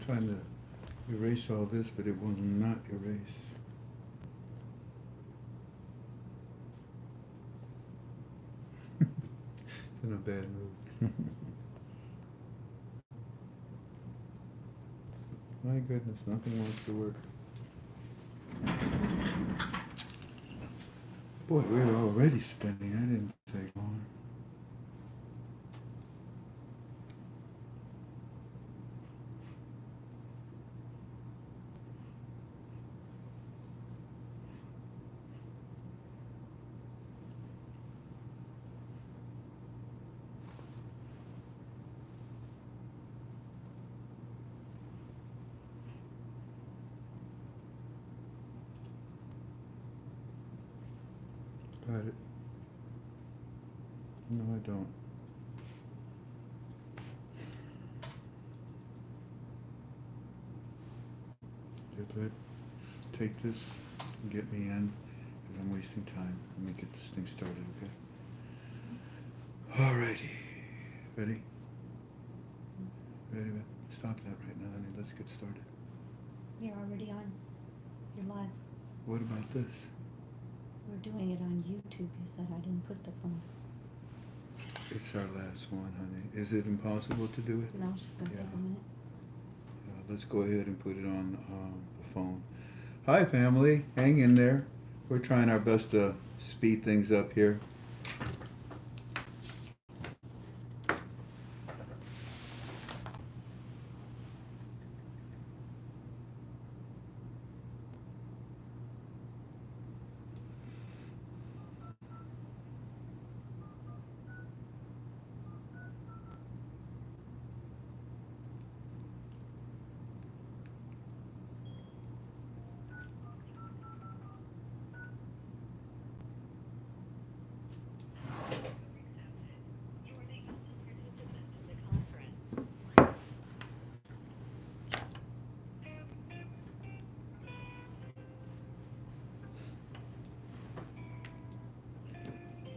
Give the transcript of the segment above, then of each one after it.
trying to erase all this, but it will not erase. It's in a bad mood. My goodness, nothing wants to work. Boy, we're already spending. That didn't take long. Got it. No, I don't. Just take this and get me in, because I'm wasting time. Let me get this thing started, okay? Alrighty. Ready? Ready? Stop that right now, honey. Let's get started. You're already on. You're live. What about this? We're doing it on YouTube. You said I didn't put the phone. It's our last one, honey. Is it impossible to do it? No, it's just going to take a minute. Let's go ahead and put it on the phone. Hi, family. Hang in there. We're trying our best to speed things up here.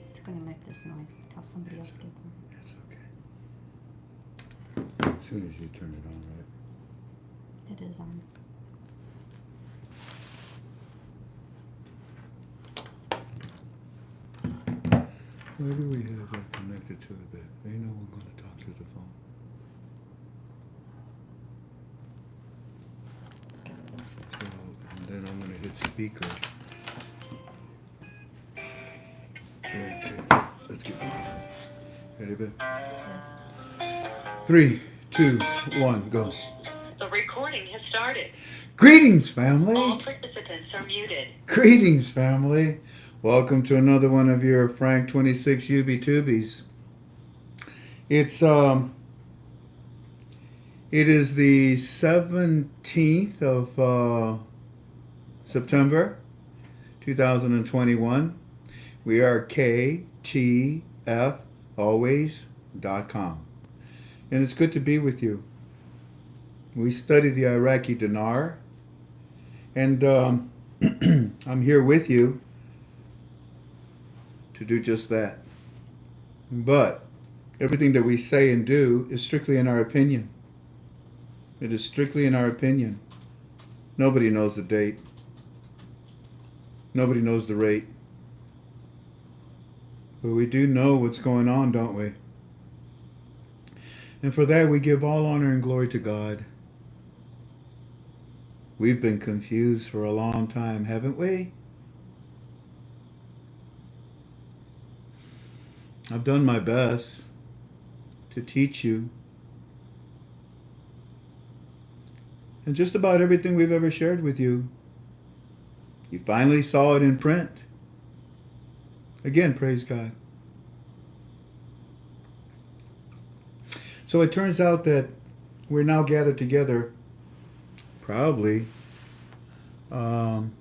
It's going to make this noise until somebody else gets in. It's okay. As soon as you turn it on, right? It is on. Where do we have that connected to it? They know we're going to talk through the phone. So, and then I'm going to hit speaker. Okay, let's get going. Ready, babe? Yes. 3, 2, 1, go. The recording has started. Greetings, family. All participants are muted. Greetings, family. Welcome to another one of your Frank 26 UB Tubies. It is the 17th of September 2021. We are KTFalways.com. And it's good to be with you. We study the Iraqi dinar. And I'm here with you to do just that. But everything that we say and do is strictly in our opinion. It is strictly in our opinion. Nobody knows the date. Nobody knows the rate. But we do know what's going on, don't we? And for that we give all honor and glory to God. We've been confused for a long time, haven't we? I've done my best to teach you. And just about everything we've ever shared with you, you finally saw it in print. Again, praise God. So it turns out that we're now gathered together, probably, not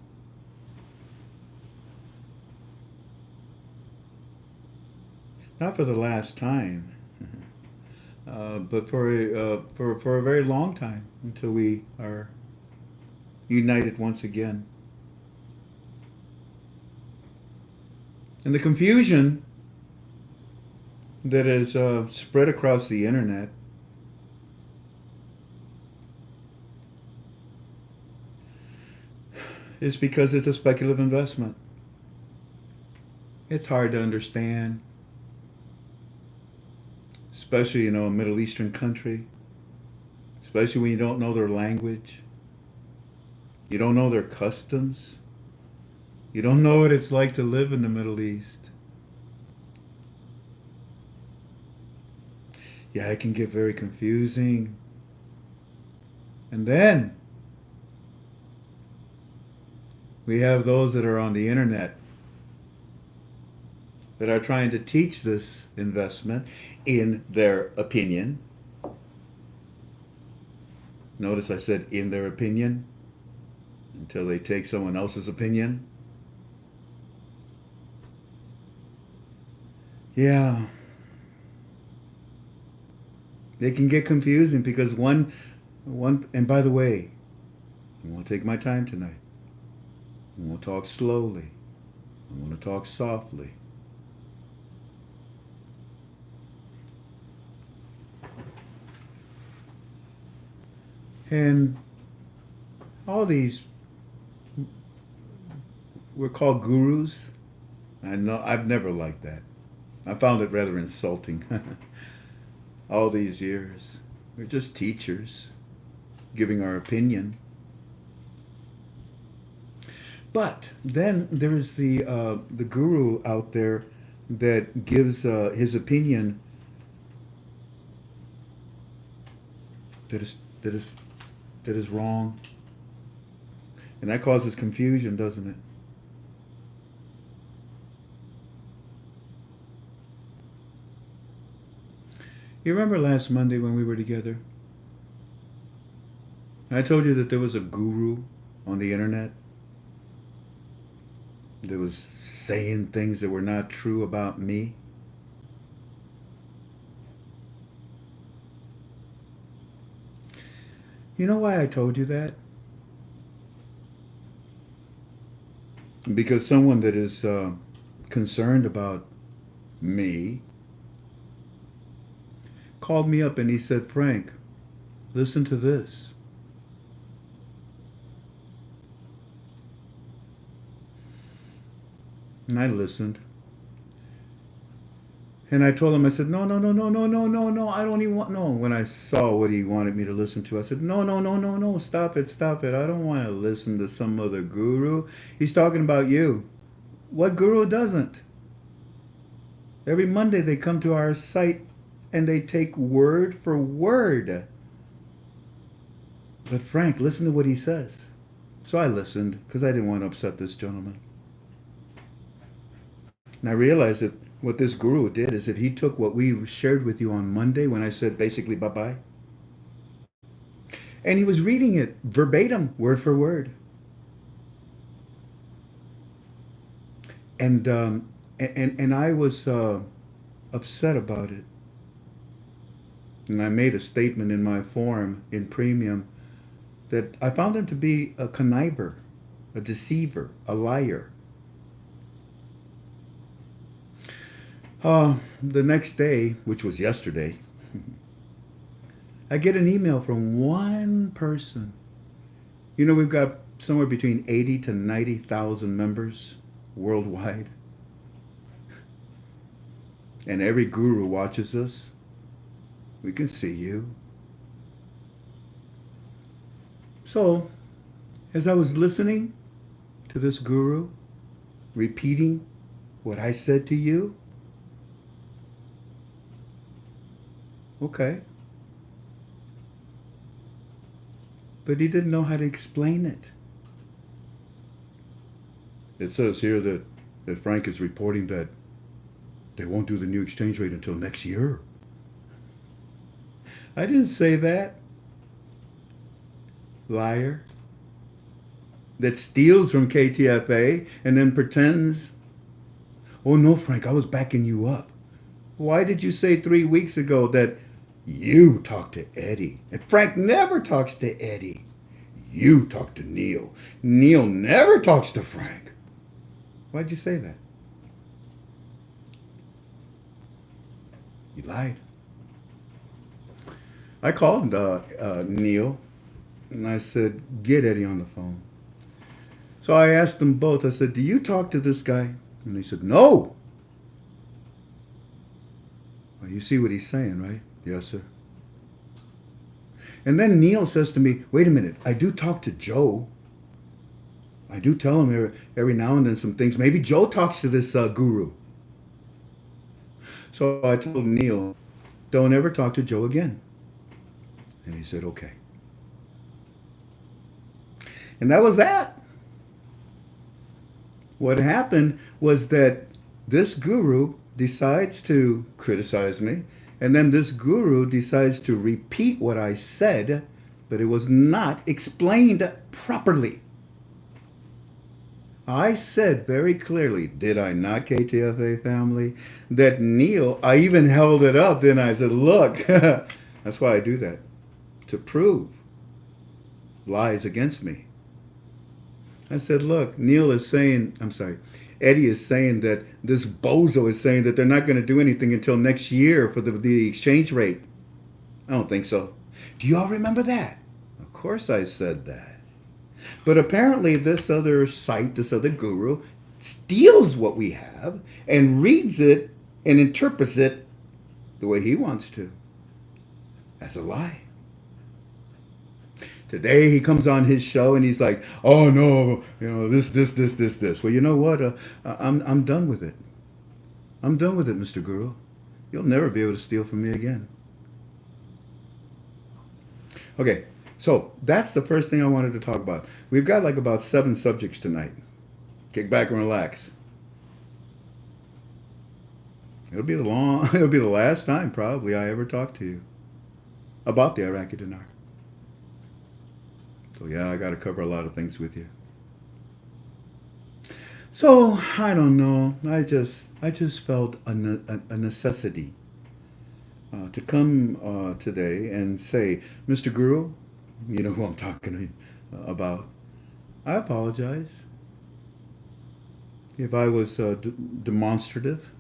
for the last time, but for a very long time, until we are united once again. And the confusion that is spread across the internet is because it's a speculative investment. It's hard to understand, especially, a Middle Eastern country, especially when you don't know their language. You don't know their customs. You don't know what it's like to live in the Middle East. Yeah, it can get very confusing. And then we have those that are on the internet that are trying to teach this investment in their opinion. Notice I said in their opinion until they take someone else's opinion. Yeah. It can get confusing because one, and by the way, I want to take my time tonight. I want to talk slowly. I want to talk softly. And all these were called gurus. I know I've never liked that. I found it rather insulting. All these years, we're just teachers giving our opinion. But then there is the guru out there that gives his opinion that is wrong, and that causes confusion, doesn't it? You remember last Monday when we were together? I told you that there was a guru on the internet that was saying things that were not true about me. You know why I told you that? Because someone that is concerned about me called me up and he said, Frank, listen to this. And I listened. And I told him, I said, no, I don't even want, no. When I saw what he wanted me to listen to, I said, no, stop it. I don't want to listen to some other guru. He's talking about you. What guru doesn't? Every Monday they come to our site and they take word for word. But Frank, listen to what he says. So I listened because I didn't want to upset this gentleman. And I realized that what this guru did is that he took what we shared with you on Monday when I said basically bye-bye. And he was reading it verbatim, word for word. And I was upset about it. And I made a statement in my forum in Premium that I found him to be a conniver, a deceiver, a liar. The next day, which was yesterday, I get an email from one person. You know, we've got somewhere between 80 to 90,000 members worldwide. And every guru watches us. We can see you. So, as I was listening to this guru, repeating what I said to you, okay. But he didn't know how to explain it. It says here that Frank is reporting that they won't do the new exchange rate until next year. I didn't say that. Liar. That steals from KTFA and then pretends, oh no, Frank, I was backing you up. Why did you say 3 weeks ago that you talked to Eddie? And Frank never talks to Eddie. You talk to Neil. Neil never talks to Frank. Why'd you say that? You lied. I called Neil and I said, get Eddie on the phone. So I asked them both, I said, do you talk to this guy? And they said, no. Well, you see what he's saying, right? Yes, sir. And then Neil says to me, wait a minute, I do talk to Joe. I do tell him every now and then some things. Maybe Joe talks to this guru. So I told Neil, don't ever talk to Joe again. And he said, okay. And that was that. What happened was that this guru decides to criticize me, and then this guru decides to repeat what I said, but it was not explained properly. I said very clearly, did I not, KTFA family, that Neil, I even held it up, then I said, look, that's why I do that, to prove lies against me. I said, look, Neil is saying, I'm sorry, Eddie is saying that this bozo is saying that they're not going to do anything until next year for the exchange rate. I don't think so. Do you all remember that? Of course I said that. But apparently this other site, this other guru, steals what we have and reads it and interprets it the way he wants to. That's a lie. Today he comes on his show and he's like, oh no, this. Well, you know what? I'm done with it. I'm done with it, Mr. Guru. You'll never be able to steal from me again. Okay, so that's the first thing I wanted to talk about. We've got like about 7 subjects tonight. Kick back and relax. It'll be the last time probably I ever talk to you about the Iraqi dinar. So yeah, I got to cover a lot of things with you. So I don't know. I just felt a necessity to come today and say, Mr. Guru, you know who I'm talking about. I apologize if I was demonstrative,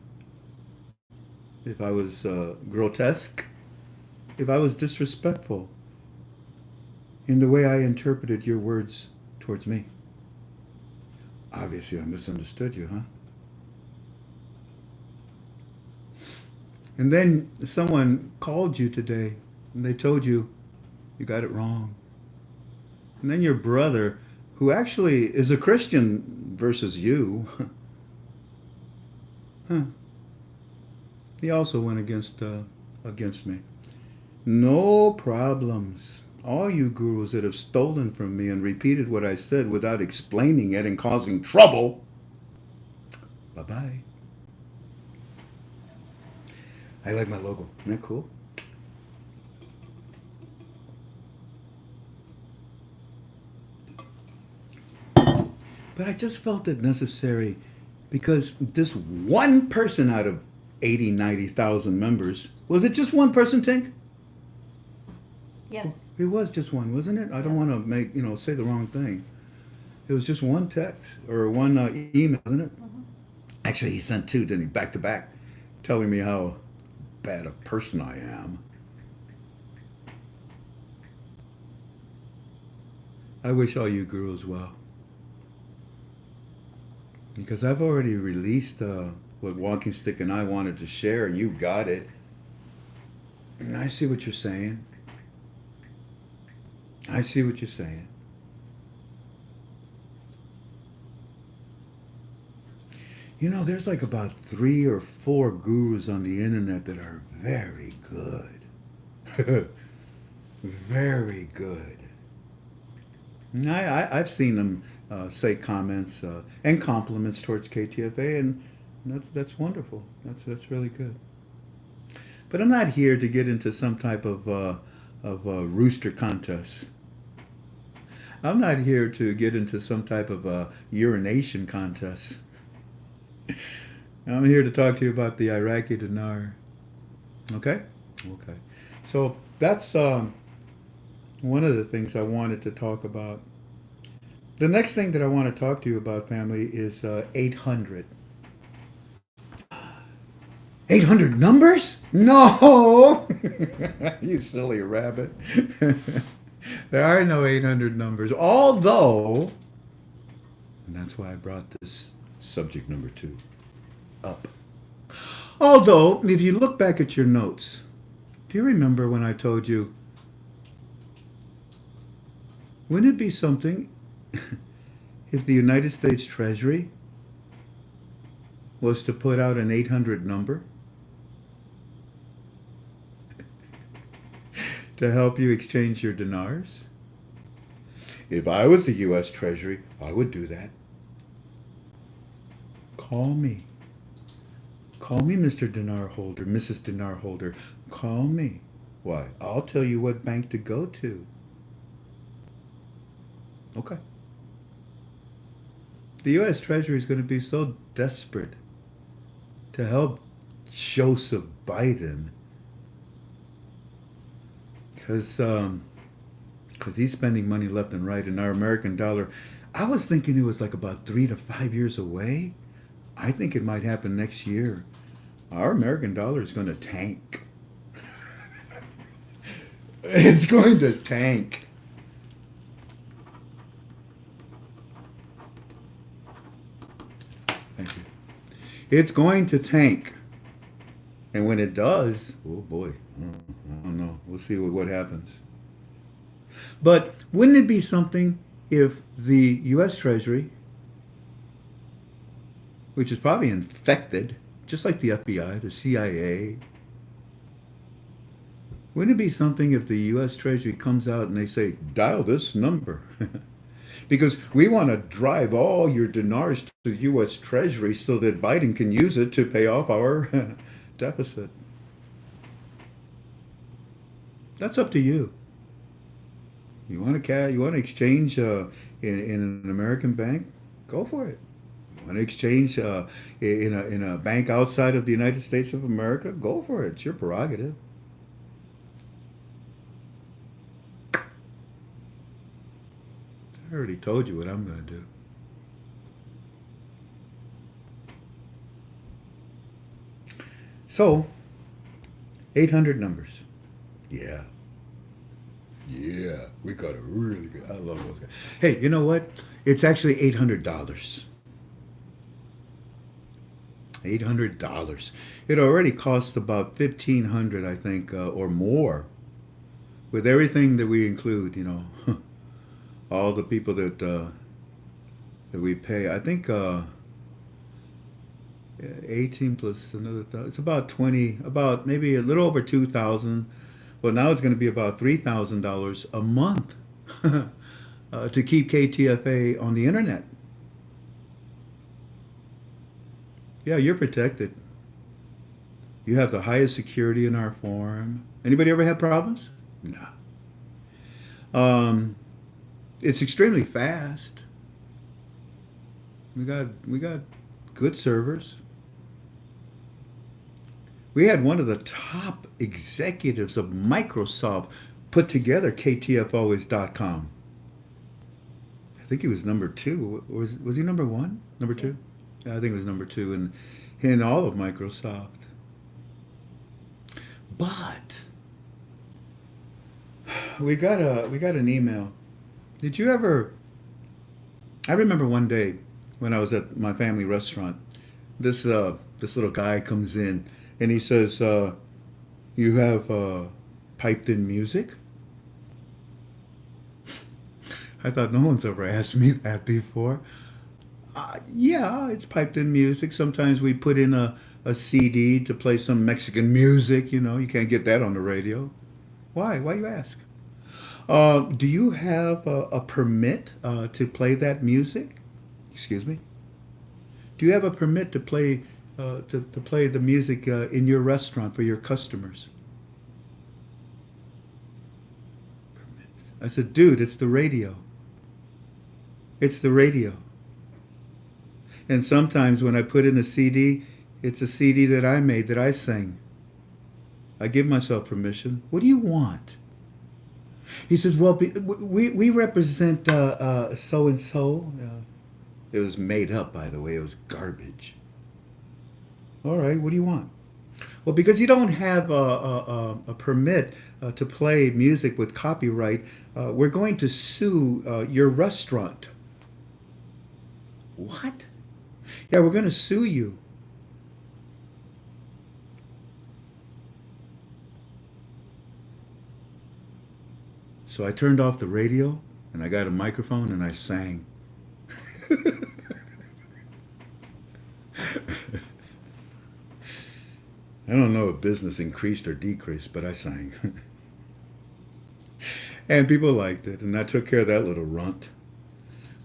if I was grotesque, if I was disrespectful in the way I interpreted your words towards me. Obviously, I misunderstood you, huh? And then someone called you today and they told you you got it wrong. And then your brother, who actually is a Christian versus you, he also went against me. No problems. All you gurus that have stolen from me and repeated what I said without explaining it and causing trouble, bye-bye. I like my logo. Isn't that cool? But I just felt it necessary because this one person out of 80, 90,000 members, was it just one person, Tink? Yes. It was just one, wasn't it? I don't want to say the wrong thing. It was just one text or one email, isn't it? Mm-hmm. Actually, he sent 2, didn't he? Back to back, telling me how bad a person I am. I wish all you gurus well. Because I've already released what Walking Stick and I wanted to share, and you got it. And I see what you're saying. I see what you're saying. You know, there's like about 3 or 4 gurus on the internet that are very good. Very good. And I've seen them say comments and compliments towards KTFA, and that's wonderful. That's really good. But I'm not here to get into some type of rooster contest. I'm not here to get into some type of urination contest. I'm here to talk to you about the Iraqi dinar. Okay? Okay. So that's one of the things I wanted to talk about. The next thing that I want to talk to you about, family, is 800. 800 numbers? No! You silly rabbit. There are no 800 numbers. Although And that's why I brought this subject number 2 up. Although, if you look back at your notes, do you remember when I told you, wouldn't it be something if the United States Treasury was to put out an 800 number to help you exchange your dinars? If I was the U.S. Treasury, I would do that. Call me. Call me, Mr. Dinar Holder, Mrs. Dinar Holder. Call me. Why? I'll tell you what bank to go to. Okay. The U.S. Treasury is going to be so desperate to help Joseph Biden because he's spending money left and right, and our American dollar, I was thinking it was like about 3 to 5 years away. I think it might happen next year. Our American dollar is going to tank. It's going to tank. Thank you. It's going to tank. And when it does, oh boy, I don't know. We'll see what happens. But wouldn't it be something if the U.S. Treasury, which is probably infected, just like the FBI, the CIA, wouldn't it be something if the U.S. Treasury comes out and they say, dial this number? Because we want to drive all your dinars to the U.S. Treasury so that Biden can use it to pay off our deficit. That's up to you. You want to exchange in an American bank? Go for it. You want to exchange in a bank outside of the United States of America? Go for it. It's your prerogative. I already told you what I'm going to do. So, 800 numbers. Yeah. Yeah, we got a really good. I love those guys. Hey, you know what? It's actually $800. $800. It already costs about $1,500, I think, or more, with everything that we include. You know, all the people that we pay. I think 18 plus another. It's about 20. About maybe a little over 2,000. Well, now it's going to be about $3,000 a month to keep KTFA on the internet. Yeah, you're protected. You have the highest security in our forum. Anybody ever had problems? No. It's extremely fast. We got good servers. We had one of the top executives of Microsoft put together KTFOis.com. I think he was number 2. Was he number 1? Number 2? Yeah, I think it was number 2 in all of Microsoft. But we got an email. Did you ever? I remember one day when I was at my family restaurant, this little guy comes in and he says, "You have piped in music?" I thought no one's ever asked me that before. Yeah, it's piped in music. Sometimes we put in a CD to play some Mexican music. You know, you can't get that on the radio. Why? Why you ask? Do you have a permit to play that music? Excuse me. Do you have a permit to play to play the music in your restaurant for your customers? Permit. I said, dude, it's the radio. It's the radio. And sometimes when I put in a CD, it's a CD that I made, that I sang. I give myself permission. What do you want? He says, well, we represent so-and-so. It was made up, by the way. It was garbage. All right, what do you want? Well, because you don't have a permit to play music with copyright, we're going to sue your restaurant. What? Yeah, we're going to sue you. So I turned off the radio and I got a microphone and I sang. I don't know if business increased or decreased, but I sang. And people liked it, and I took care of that little runt.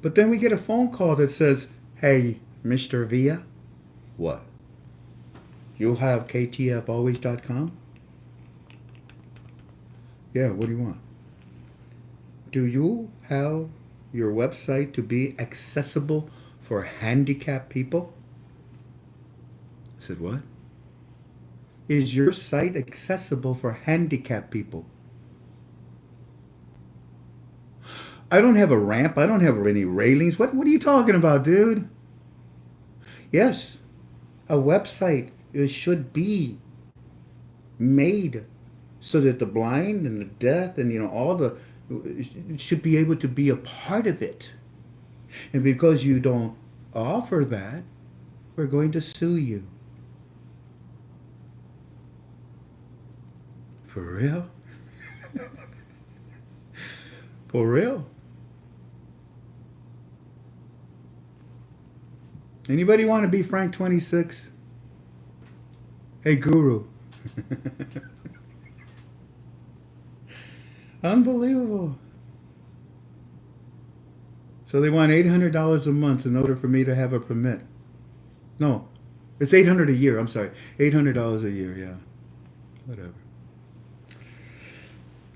But then we get a phone call that says, "Hey, Mr. Villa, what? You have KTFalways.com? Yeah, what do you want? Do you have your website to be accessible for handicapped people?" I said, "What? Is your site accessible for handicapped people?" I don't have a ramp. I don't have any railings. What are you talking about, dude? Yes, a website should be made so that the blind and the deaf and all the should be able to be a part of it. And because you don't offer that, we're going to sue you. For real? For real? Anybody want to be Frank 26? Hey, Guru. Unbelievable. So they want $800 a month in order for me to have a permit. No, it's $800 a year. I'm sorry, $800 a year. Yeah, whatever.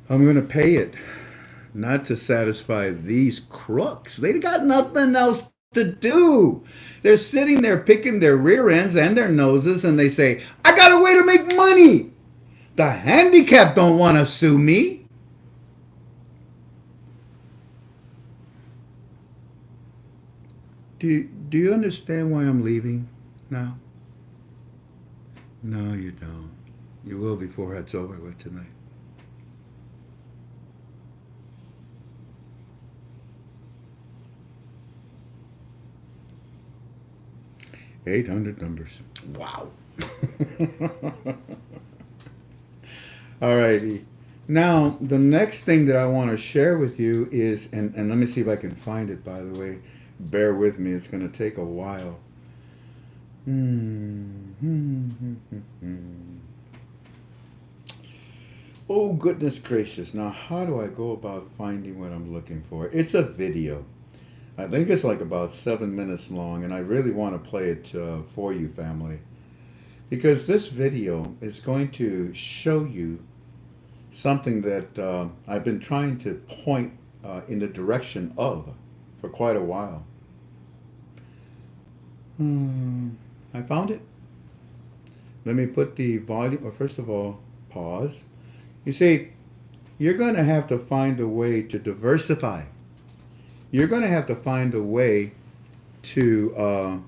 I'm gonna pay it, not to satisfy these crooks. They got nothing else to do. They're sitting there picking their rear ends and their noses, and they say, "I got a way to make money." The handicapped don't want to sue me. Do you understand why I'm leaving now? No, you don't. You will before it's over with tonight. $800 numbers. Wow. All righty. Now, the next thing that I want to share with you is, and let me see if I can find it, by the way. Bear with me. It's going to take a while. Oh, goodness gracious. Now, how do I go about finding what I'm looking for? It's a video. I think it's like about 7 minutes long, and I really want to play it for you, family. Because this video is going to show you something that I've been trying to point in the direction of for quite a while. I found it. Let me put the volume, or first of all, pause. You see, you're going to have to find a way to diversify. You're going to have to find a way to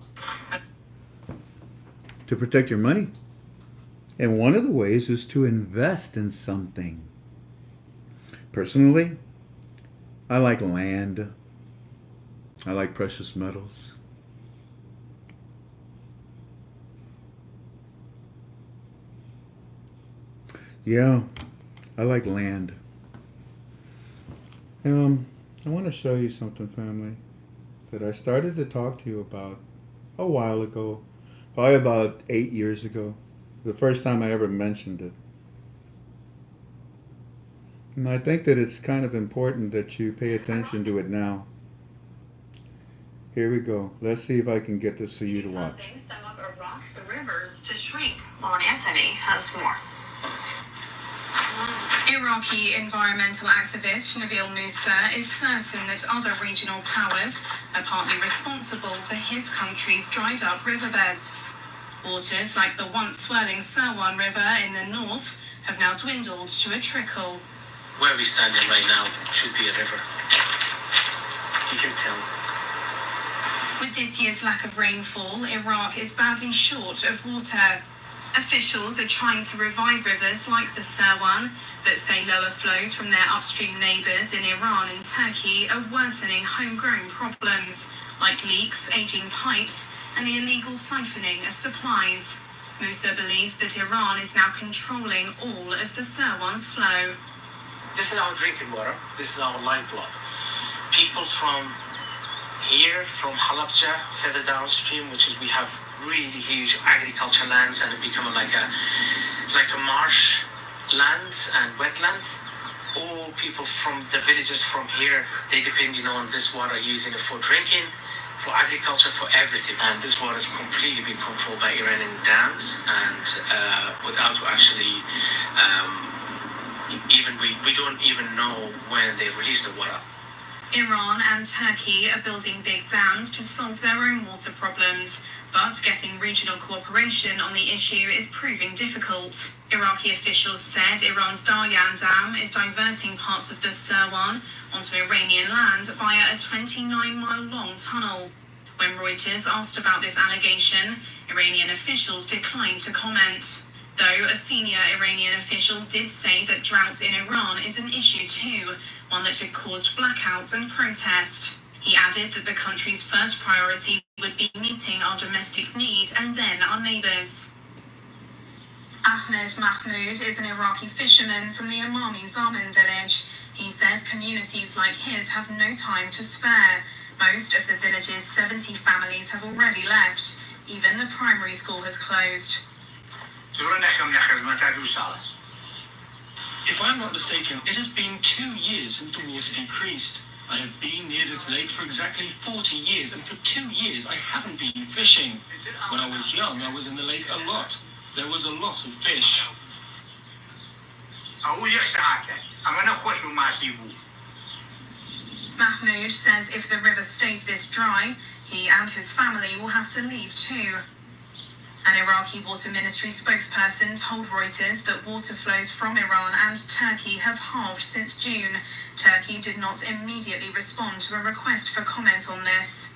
protect your money. And one of the ways is to invest in something. Personally, I like land. I like precious metals. Yeah, I like land. I want to show you something, family, that I started to talk to you about a while ago, probably about 8 years ago, the first time I ever mentioned it. And I think that it's kind of important that you pay attention to it now. Here we go. Let's see if I can get this for you to watch. Causing some of Iraq's rivers to shrink. Lauren Anthony has more. Iraqi environmental activist Nabil Musa is certain that other regional powers are partly responsible for his country's dried up riverbeds. Waters like the once swirling Sirwan River in the north have now dwindled to a trickle. Where we're standing right now should be a river. You can tell. With this year's lack of rainfall, Iraq is badly short of water. Officials are trying to revive rivers like the Sirwan, but say lower flows from their upstream neighbours in Iran and Turkey are worsening homegrown problems. like leaks, aging pipes, and the illegal siphoning of supplies. Musa believes that Iran is now controlling all of the Sirwan's flow. This is our drinking water. This is our lifeblood. People from here, from Halabja, further downstream, which is we have really huge agriculture lands, and it become like a marsh lands and wetlands. All people from the villages from here, they depend on this water, using it for drinking, for agriculture, for everything. And this water is completely being controlled by Iranian dams, and without actually we don't even know when they release the water. Iran and Turkey are building big dams to solve their own water problems, but getting regional cooperation on the issue is proving difficult. Iraqi officials said Iran's Daryan Dam is diverting parts of the Sirwan onto Iranian land via a 29-mile-long tunnel. When Reuters asked about this allegation, Iranian officials declined to comment. Though a senior Iranian official did say that drought in Iran is an issue too, one that had caused blackouts and protest. He added that the country's first priority would be meeting our domestic need and then our neighbours. Ahmed Mahmoud is an Iraqi fisherman from the Amami Zaman village. He says communities like his have no time to spare. Most of the village's 70 families have already left. Even the primary school has closed. If I'm not mistaken, it has been 2 years since the water decreased. I have been near this lake for exactly 40 years, and for 2 years I haven't been fishing. When I was young, I was in the lake a lot. There was a lot of fish. Mahmoud says if the river stays this dry, he and his family will have to leave too. An Iraqi water ministry spokesperson told Reuters that water flows from Iran and Turkey have halved since June. Turkey did not immediately respond to a request for comment on this.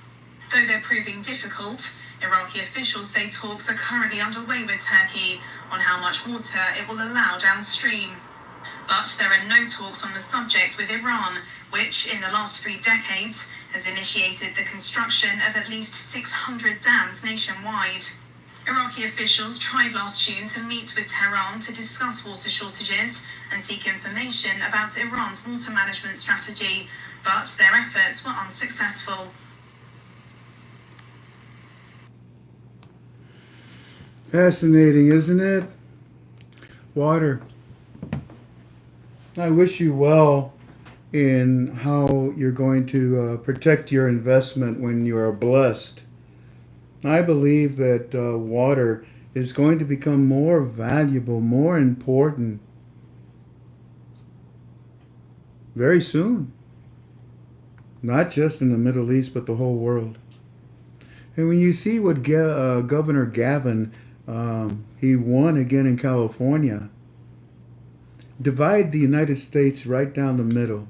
Though they're proving difficult, Iraqi officials say talks are currently underway with Turkey on how much water it will allow downstream. But there are no talks on the subject with Iran, which in the last 3 decades has initiated the construction of at least 600 dams nationwide. Iraqi officials tried last June to meet with Tehran to discuss water shortages and seek information about Iran's water management strategy, but their efforts were unsuccessful. Fascinating, isn't it? Water. I wish you well in how you're going to protect your investment when you are blessed. I believe that water is going to become more valuable, more important very soon. Not just in the Middle East, but the whole world. And when you see what Governor Gavin, he won again in California, divide the United States right down the middle.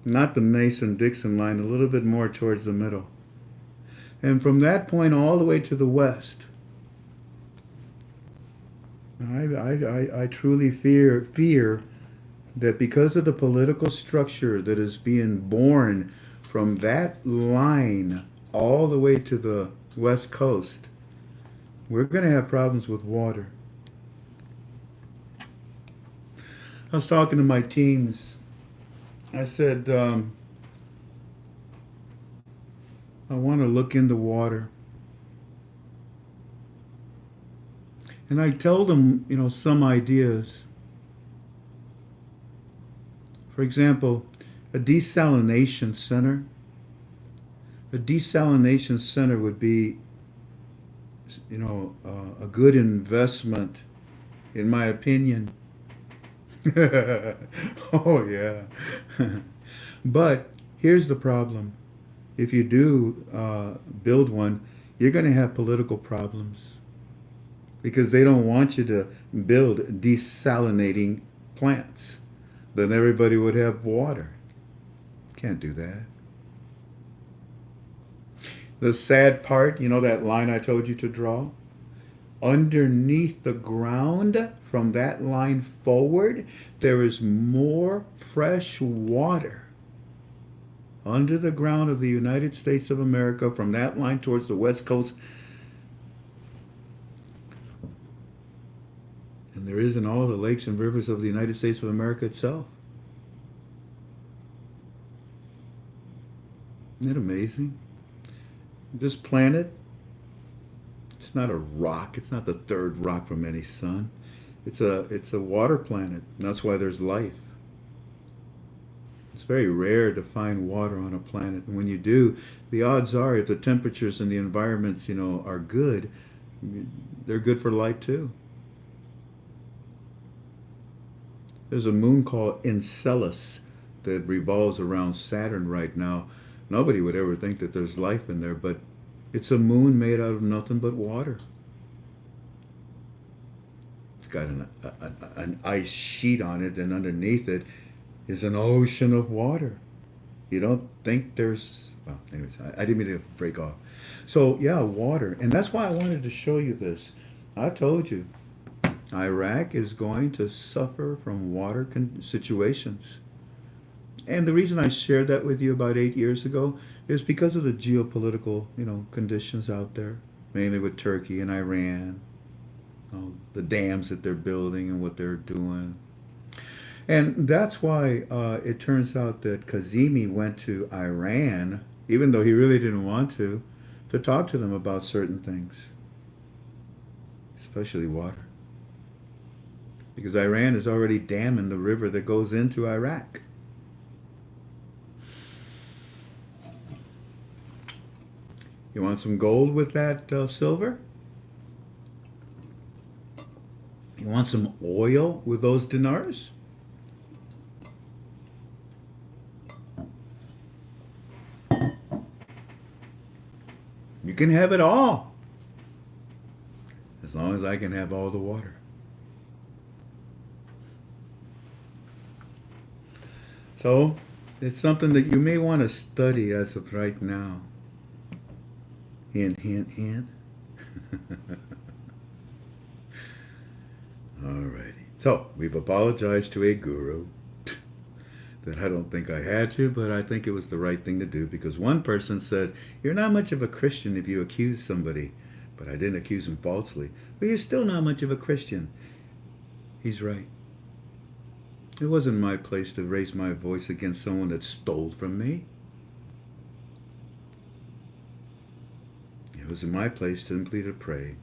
Not the Mason-Dixon line, a little bit more towards the middle. And from that point all the way to the west, I truly fear that because of the political structure that is being born from that line all the way to the west coast, we're going to have problems with water. I was talking to my teams. I said, I want to look into water. And I told them, some ideas. For example, a desalination center. A desalination center would be, a good investment, in my opinion. Oh, yeah. But here's the problem. If you do build one, you're going to have political problems because they don't want you to build desalinating plants. Then everybody would have water. Can't do that. The sad part, that line I told you to draw? Underneath the ground, from that line forward, there is more fresh water under the ground of the United States of America from that line towards the west coast. And there is in all the lakes and rivers of the United States of America itself. Isn't it amazing? This planet, it's not a rock. It's not the third rock from any sun. It's a water planet. And that's why there's life. It's very rare to find water on a planet. And when you do, the odds are if the temperatures and the environments, are good, they're good for life too. There's a moon called Enceladus that revolves around Saturn right now. Nobody would ever think that there's life in there, but it's a moon made out of nothing but water. It's got an ice sheet on it, and underneath it is an ocean of water. You don't think there's... Well, anyways, I didn't mean to break off. So, yeah, water. And that's why I wanted to show you this. I told you, Iraq is going to suffer from water situations. And the reason I shared that with you about 8 years ago is because of the geopolitical, conditions out there, mainly with Turkey and Iran, the dams that they're building and what they're doing. And that's why it turns out that Kazemi went to Iran, even though he really didn't want to talk to them about certain things, especially water. Because Iran is already damming the river that goes into Iraq. You want some gold with that silver? You want some oil with those dinars? You can have it all, as long as I can have all the water. So, it's something that you may want to study as of right now. Hint, hint, hint. Alrighty. So, we've apologized to a guru that I don't think I had to, but I think it was the right thing to do, because one person said, you're not much of a Christian if you accuse somebody. But I didn't accuse him falsely. But you're still not much of a Christian. He's right. It wasn't my place to raise my voice against someone that stole from me. It was in my place simply to pray.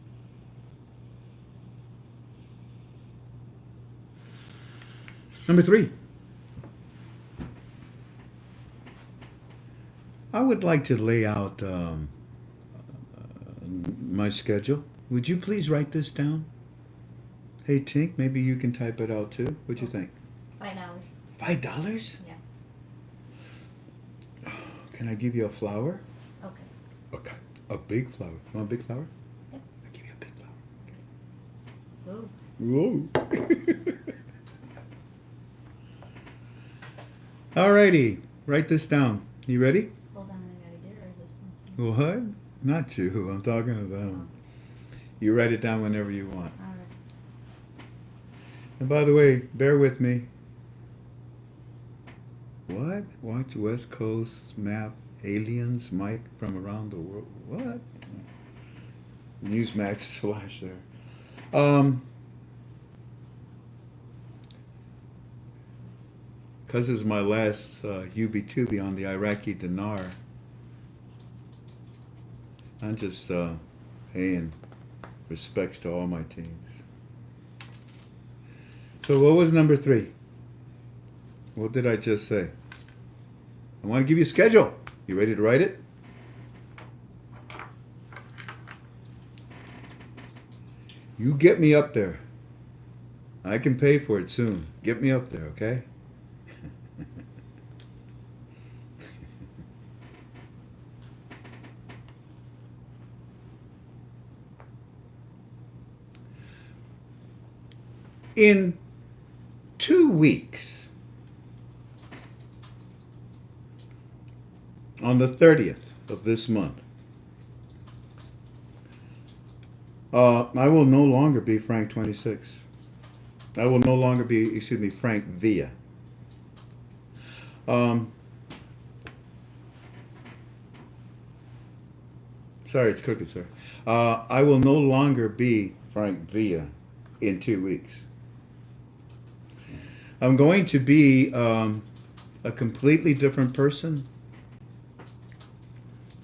Number 3. I would like to lay out my schedule. Would you please write this down? Hey, Tink, maybe you can type it out too. What'd you think? $5. $5? Yeah. Can I give you a flower? Okay. Okay. A big flower. You want a big flower? Yeah. I'll give you a big flower. Whoa. Whoa. Alrighty. Write this down. You ready? Hold on, I gotta get rid of this one. What? Not you. I'm talking to them. You write it down whenever you want. All right. And by the way, bear with me. What? Watch West Coast map. Aliens, Mike from around the world. What? Newsmax flash there. Because this is my last UB2B on the Iraqi dinar, I'm just paying respects to all my teams. So what was number 3? What did I just say? I want to give you a schedule. You ready to write it? You get me up there. I can pay for it soon. Get me up there, okay? In 2 weeks, on the 30th of this month, I will no longer be Frank 26. I will no longer be, Frank Villa. Sorry, it's crooked, sir. I will no longer be Frank Villa in 2 weeks. I'm going to be a completely different person.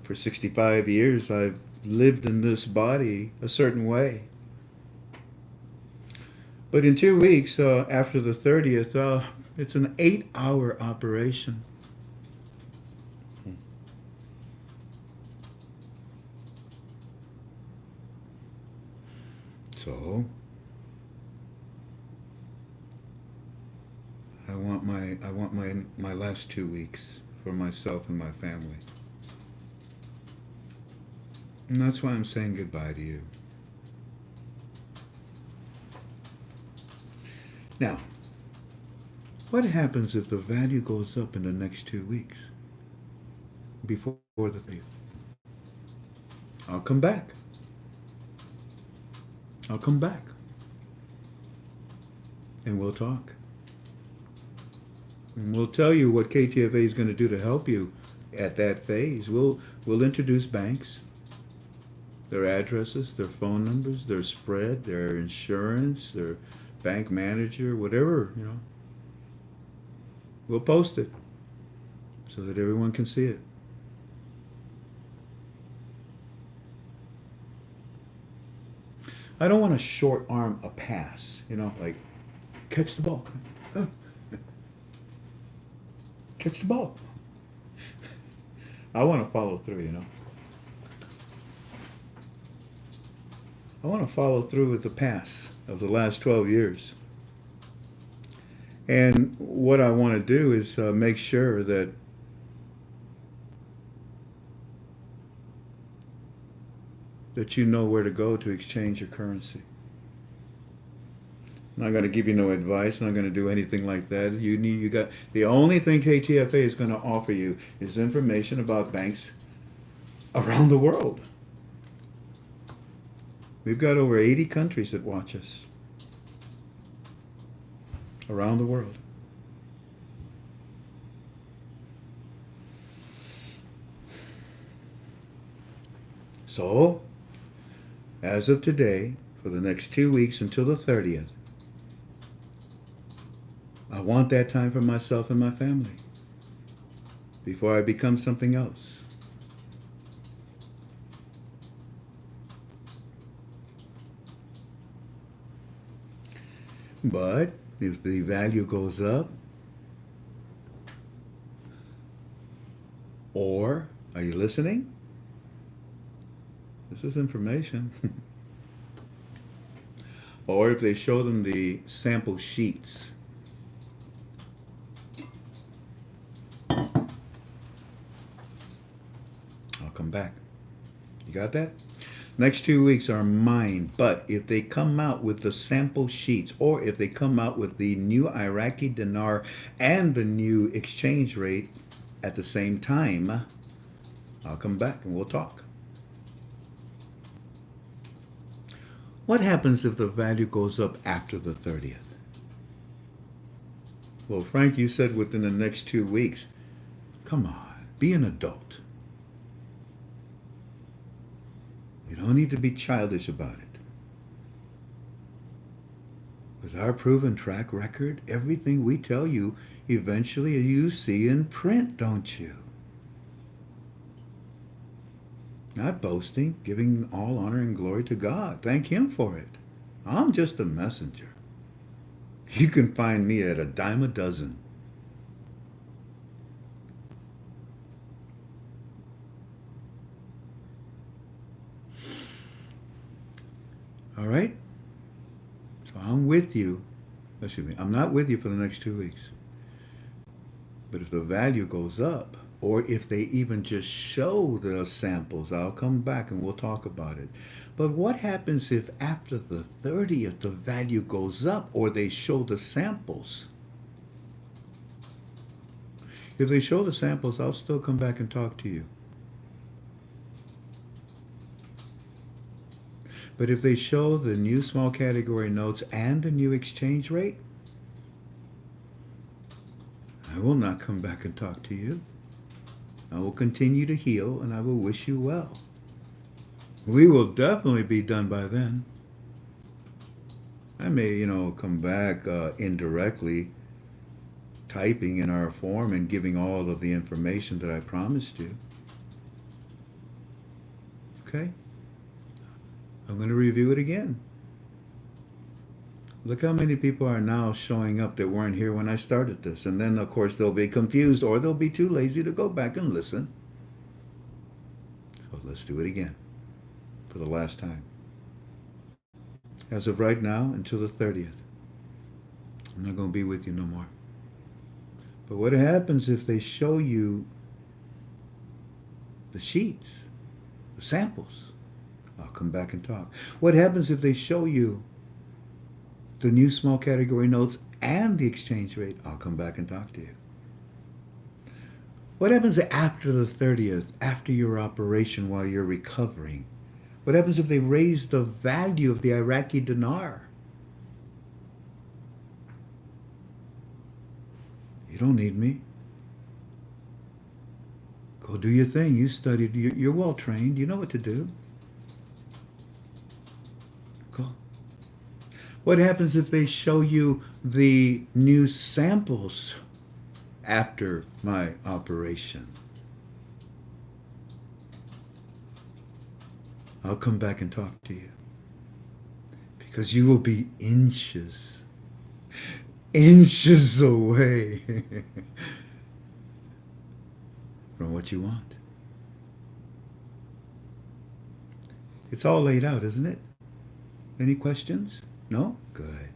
For 65 years, I've lived in this body a certain way. But in 2 weeks, after the 30th, it's an 8-hour operation. So, I want my last 2 weeks for myself and my family. And that's why I'm saying goodbye to you. Now, what happens if the value goes up in the next 2 weeks? Before the 30th? I'll come back. I'll come back. And we'll talk. And we'll tell you what KTFA is going to do to help you at that phase. We'll introduce banks, their addresses, their phone numbers, their spread, their insurance, their bank manager, whatever, you know. We'll post it so that everyone can see it. I don't want to short arm a pass, you know, like catch the ball. Catch the ball. I want to follow through, you know. I want to follow through with the pass of the last 12 years. And what I want to do is make sure that you know where to go to exchange your currency. I'm not going to give you no advice. I'm not going to do anything like that. You got the only thing KTFA is going to offer you is information about banks around the world. We've got over 80 countries that watch us around the world. So, as of today, for the next 2 weeks until the 30th, I want that time for myself and my family before I become something else. But if the value goes up, or, are you listening? This is information. Or if they show them the sample sheets. I'll come back. You got that? Next 2 weeks are mine, but if they come out with the sample sheets, or if they come out with the new Iraqi dinar and the new exchange rate at the same time, I'll come back and we'll talk. What happens if the value goes up after the 30th? Well, Frank, you said within the next 2 weeks. Come on, be an adult. You don't need to be childish about it. With our proven track record, everything we tell you, eventually you see in print, don't you? Not boasting, giving all honor and glory to God. Thank Him for it. I'm just a messenger. You can find me at a dime a dozen. All right? So I'm with you. Excuse me. I'm not with you for the next 2 weeks. But if the value goes up, or if they even just show the samples, I'll come back and we'll talk about it. But what happens if after the 30th the value goes up, or they show the samples? If they show the samples, I'll still come back and talk to you. But if they show the new small category notes and the new exchange rate, I will not come back and talk to you. I will continue to heal, and I will wish you well. We will definitely be done by then. I may, come back indirectly, typing in our form and giving all of the information that I promised you. Okay? I'm going to review it again. Look how many people are now showing up that weren't here when I started this. And then, of course, they'll be confused or they'll be too lazy to go back and listen. So let's do it again for the last time. As of right now, until the 30th, I'm not going to be with you no more. But what happens if they show you the sheets, the samples? I'll come back and talk. What happens if they show you the new small category notes and the exchange rate? I'll come back and talk to you. What happens after the 30th, after your operation while you're recovering? What happens if they raise the value of the Iraqi dinar? You don't need me. Go do your thing. You studied. You're well trained. You know what to do. Go. What happens if they show you the new samples after my operation? I'll come back and talk to you. Because you will be inches away from what you want. It's all laid out, isn't it? Any questions? No? Good.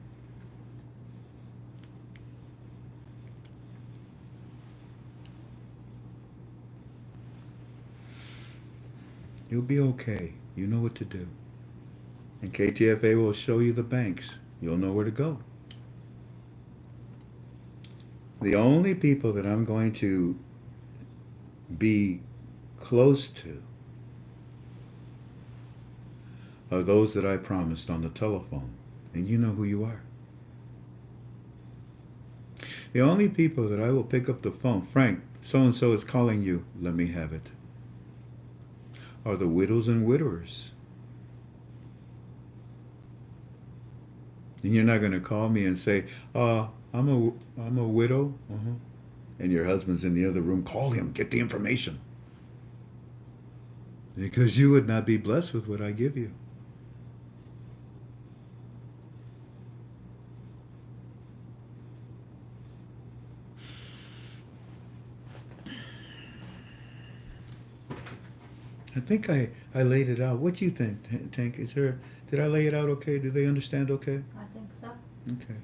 You'll be okay. You know what to do. And KTFA will show you the banks. You'll know where to go. The only people that I'm going to be close to are those that I promised on the telephone. And you know who you are. The only people that I will pick up the phone, Frank, so-and-so is calling you, let me have it, are the widows and widowers. And you're not going to call me and say, I'm a widow, and your husband's in the other room. Call him, get the information. Because you would not be blessed with what I give you. I think I laid it out. What do you think, Tank? Did I lay it out okay? Do they understand okay? I think so. Okay.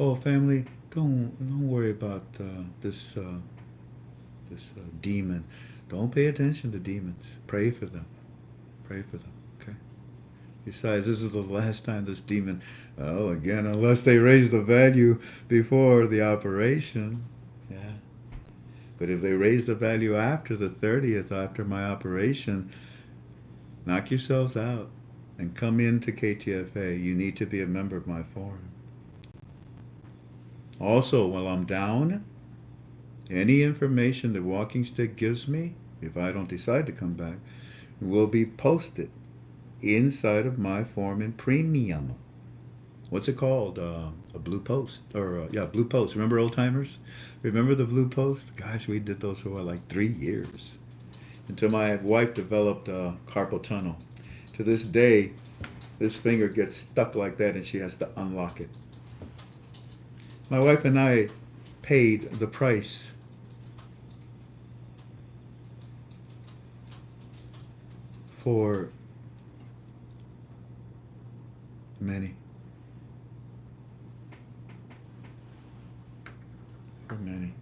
Oh, family, don't worry about this demon. Don't pay attention to demons. Pray for them. Pray for them. Okay. Besides, this is the last time this demon. Oh, again, unless they raise the value before the operation. Yeah. But if they raise the value after the 30th, after my operation, knock yourselves out and come into KTFA. You need to be a member of my forum. Also, while I'm down, any information that Walking Stick gives me, if I don't decide to come back, will be posted inside of my forum in premium. What's it called? A blue post. Blue post. Remember old timers? Remember the blue post? Gosh, we did those for like 3 years. Until my wife developed carpal tunnel. To this day, this finger gets stuck like that and she has to unlock it. My wife and I paid the price for many. For many.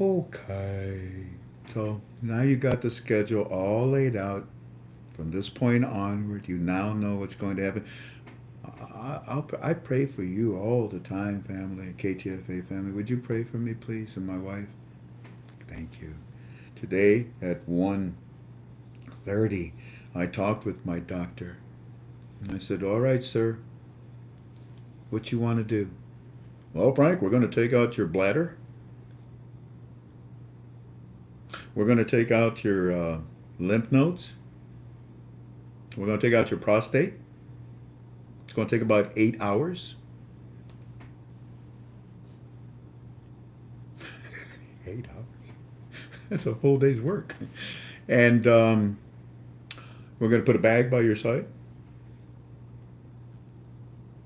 Okay. So now you got the schedule all laid out. From this point onward, you now know what's going to happen. I pray for you all the time, family, KTFA family. Would you pray for me, please, and my wife? Thank you. Today at 1:30, I talked with my doctor. And I said, all right, sir, what you want to do? Well, Frank, we're going to take out your bladder. We're going to take out your lymph nodes. We're going to take out your prostate. It's going to take about 8 hours. 8 hours. That's a full day's work. And we're going to put a bag by your side.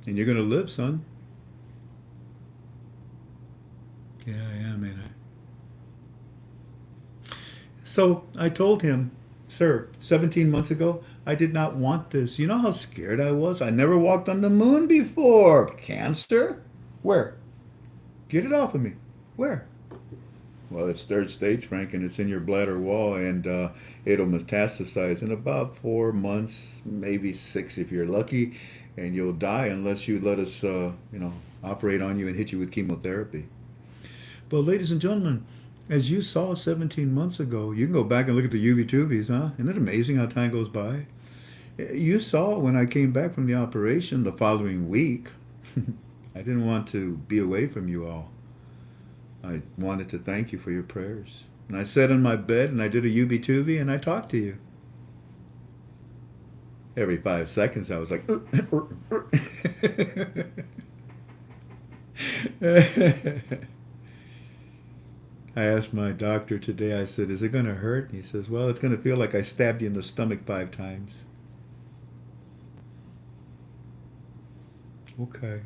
And you're going to live, son. Yeah, I am, ain't I? So I told him, sir, 17 months ago, I did not want this. You know how scared I was? I never walked on the moon before. Cancer? Where? Get it off of me. Where? Well, it's third stage, Frank, and it's in your bladder wall, and it'll metastasize in about 4 months, maybe 6 if you're lucky, and you'll die unless you let us, operate on you and hit you with chemotherapy. But, ladies and gentlemen, as you saw 17 months ago, you can go back and look at the UV-Tubies, huh? Isn't it amazing how time goes by? You saw when I came back from the operation the following week. I didn't want to be away from you all. I wanted to thank you for your prayers. And I sat in my bed and I did a UV-Tubie and I talked to you. Every 5 seconds I was like, I asked my doctor today, I said, is it going to hurt? And he says, well, it's going to feel like I stabbed you in the stomach 5 times. Okay.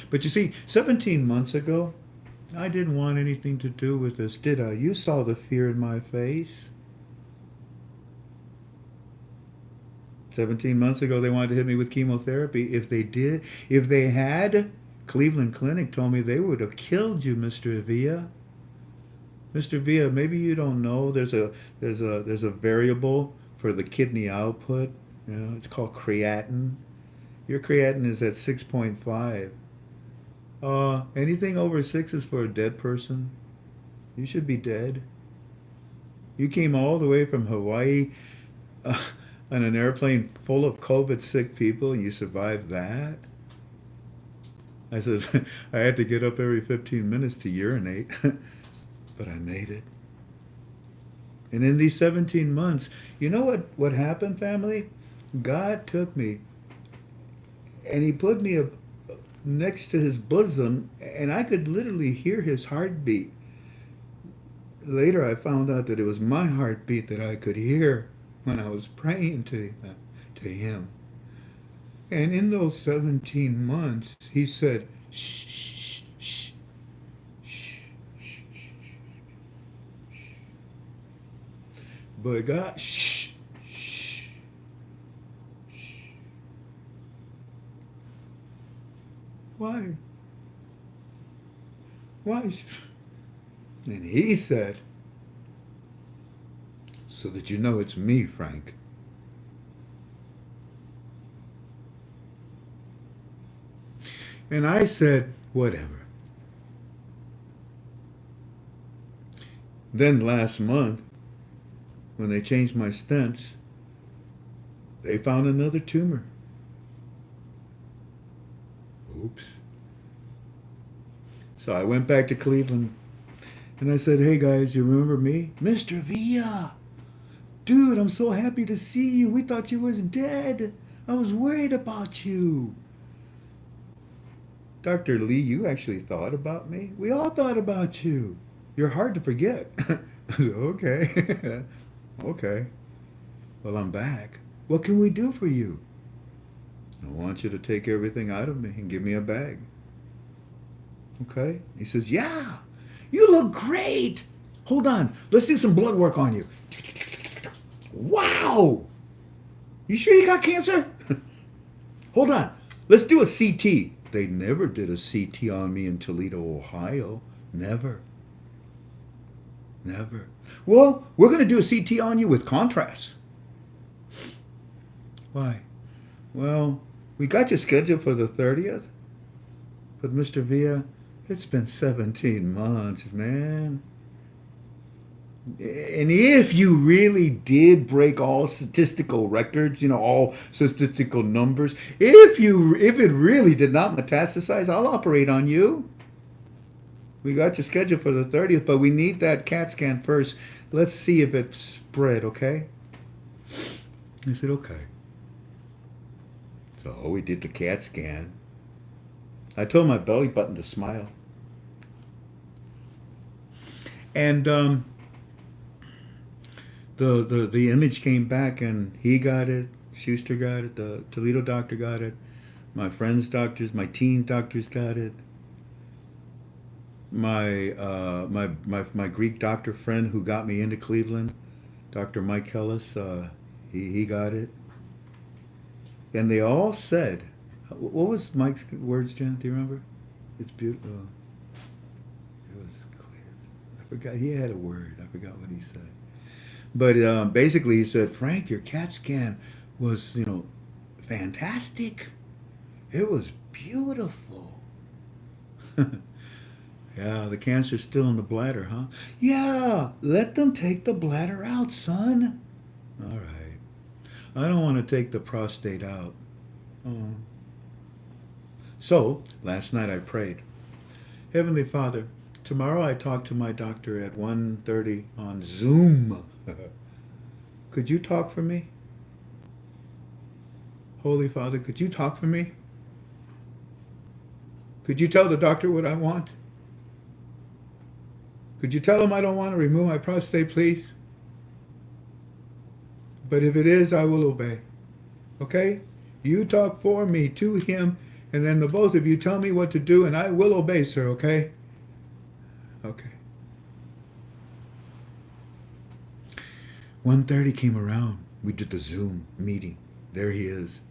But you see, 17 months ago, I didn't want anything to do with this, did I? You saw the fear in my face. 17 months ago, they wanted to hit me with chemotherapy. If they had, Cleveland Clinic told me they would have killed you, Mr. Villa. Mr. Villa, maybe you don't know, there's a variable for the kidney output. You know, it's called creatinine. Your creatinine is at 6.5. Anything over 6 is for a dead person. You should be dead. You came all the way from Hawaii on an airplane full of COVID sick people and you survived that? I said, I had to get up every 15 minutes to urinate, but I made it. And in these 17 months, you know what happened, family? God took me and he put me next to his bosom, and I could literally hear his heartbeat. Later, I found out that it was my heartbeat that I could hear when I was praying to him. And in those 17 months, he said, shh, shh, shh, shh, shh, shh. But God, shh, shh, shh. Why? Why? And he said, so that you know it's me, Frank. And I said, whatever. Then last month, when they changed my stents, they found another tumor. Oops. So I went back to Cleveland and I said, hey guys, you remember me? Mr. Villa. Dude, I'm so happy to see you. We thought you was dead. I was worried about you. Dr. Lee, you actually thought about me? We all thought about you. You're hard to forget. I said, okay. Okay. Well, I'm back. What can we do for you? I want you to take everything out of me and give me a bag. Okay? He says, yeah, you look great. Hold on. Let's do some blood work on you. Wow. You sure you got cancer? Hold on. Let's do a CT. They never did a CT on me in Toledo, Ohio. Never. Never. Well, we're going to do a CT on you with contrast. Why? Well, we got you scheduled for the 30th. But Mr. Villa, it's been 17 months, man. And if you really did break all statistical records, all statistical numbers, if it really did not metastasize, I'll operate on you. We got you scheduled for the 30th, but we need that CAT scan first. Let's see if it spread, okay? I said, okay. So we did the CAT scan. I told my belly button to smile. And the image came back, and he got it, Schuster got it, the Toledo doctor got it, my friends' doctors, my teen doctors got it. My Greek doctor friend who got me into Cleveland, Dr. Mike Ellis, he got it. And they all said, what was Mike's words, Jen? Do you remember? It's beautiful. It was clear. I forgot. He had a word. I forgot what he said. But basically he said, Frank, your CAT scan was, fantastic. It was beautiful. Yeah, the cancer's still in the bladder, huh? Yeah, let them take the bladder out, son. All right. I don't want to take the prostate out. Oh. So, last night I prayed. Heavenly Father, tomorrow I talk to my doctor at 1:30 on Zoom. Could you talk for me? Holy Father, could you talk for me? Could you tell the doctor what I want? Could you tell him I don't want to remove my prostate, please? But if it is, I will obey. Okay? You talk for me to him, and then the both of you tell me what to do, and I will obey, sir, okay? Okay. 1:30 came around. We did the Zoom meeting. There he is.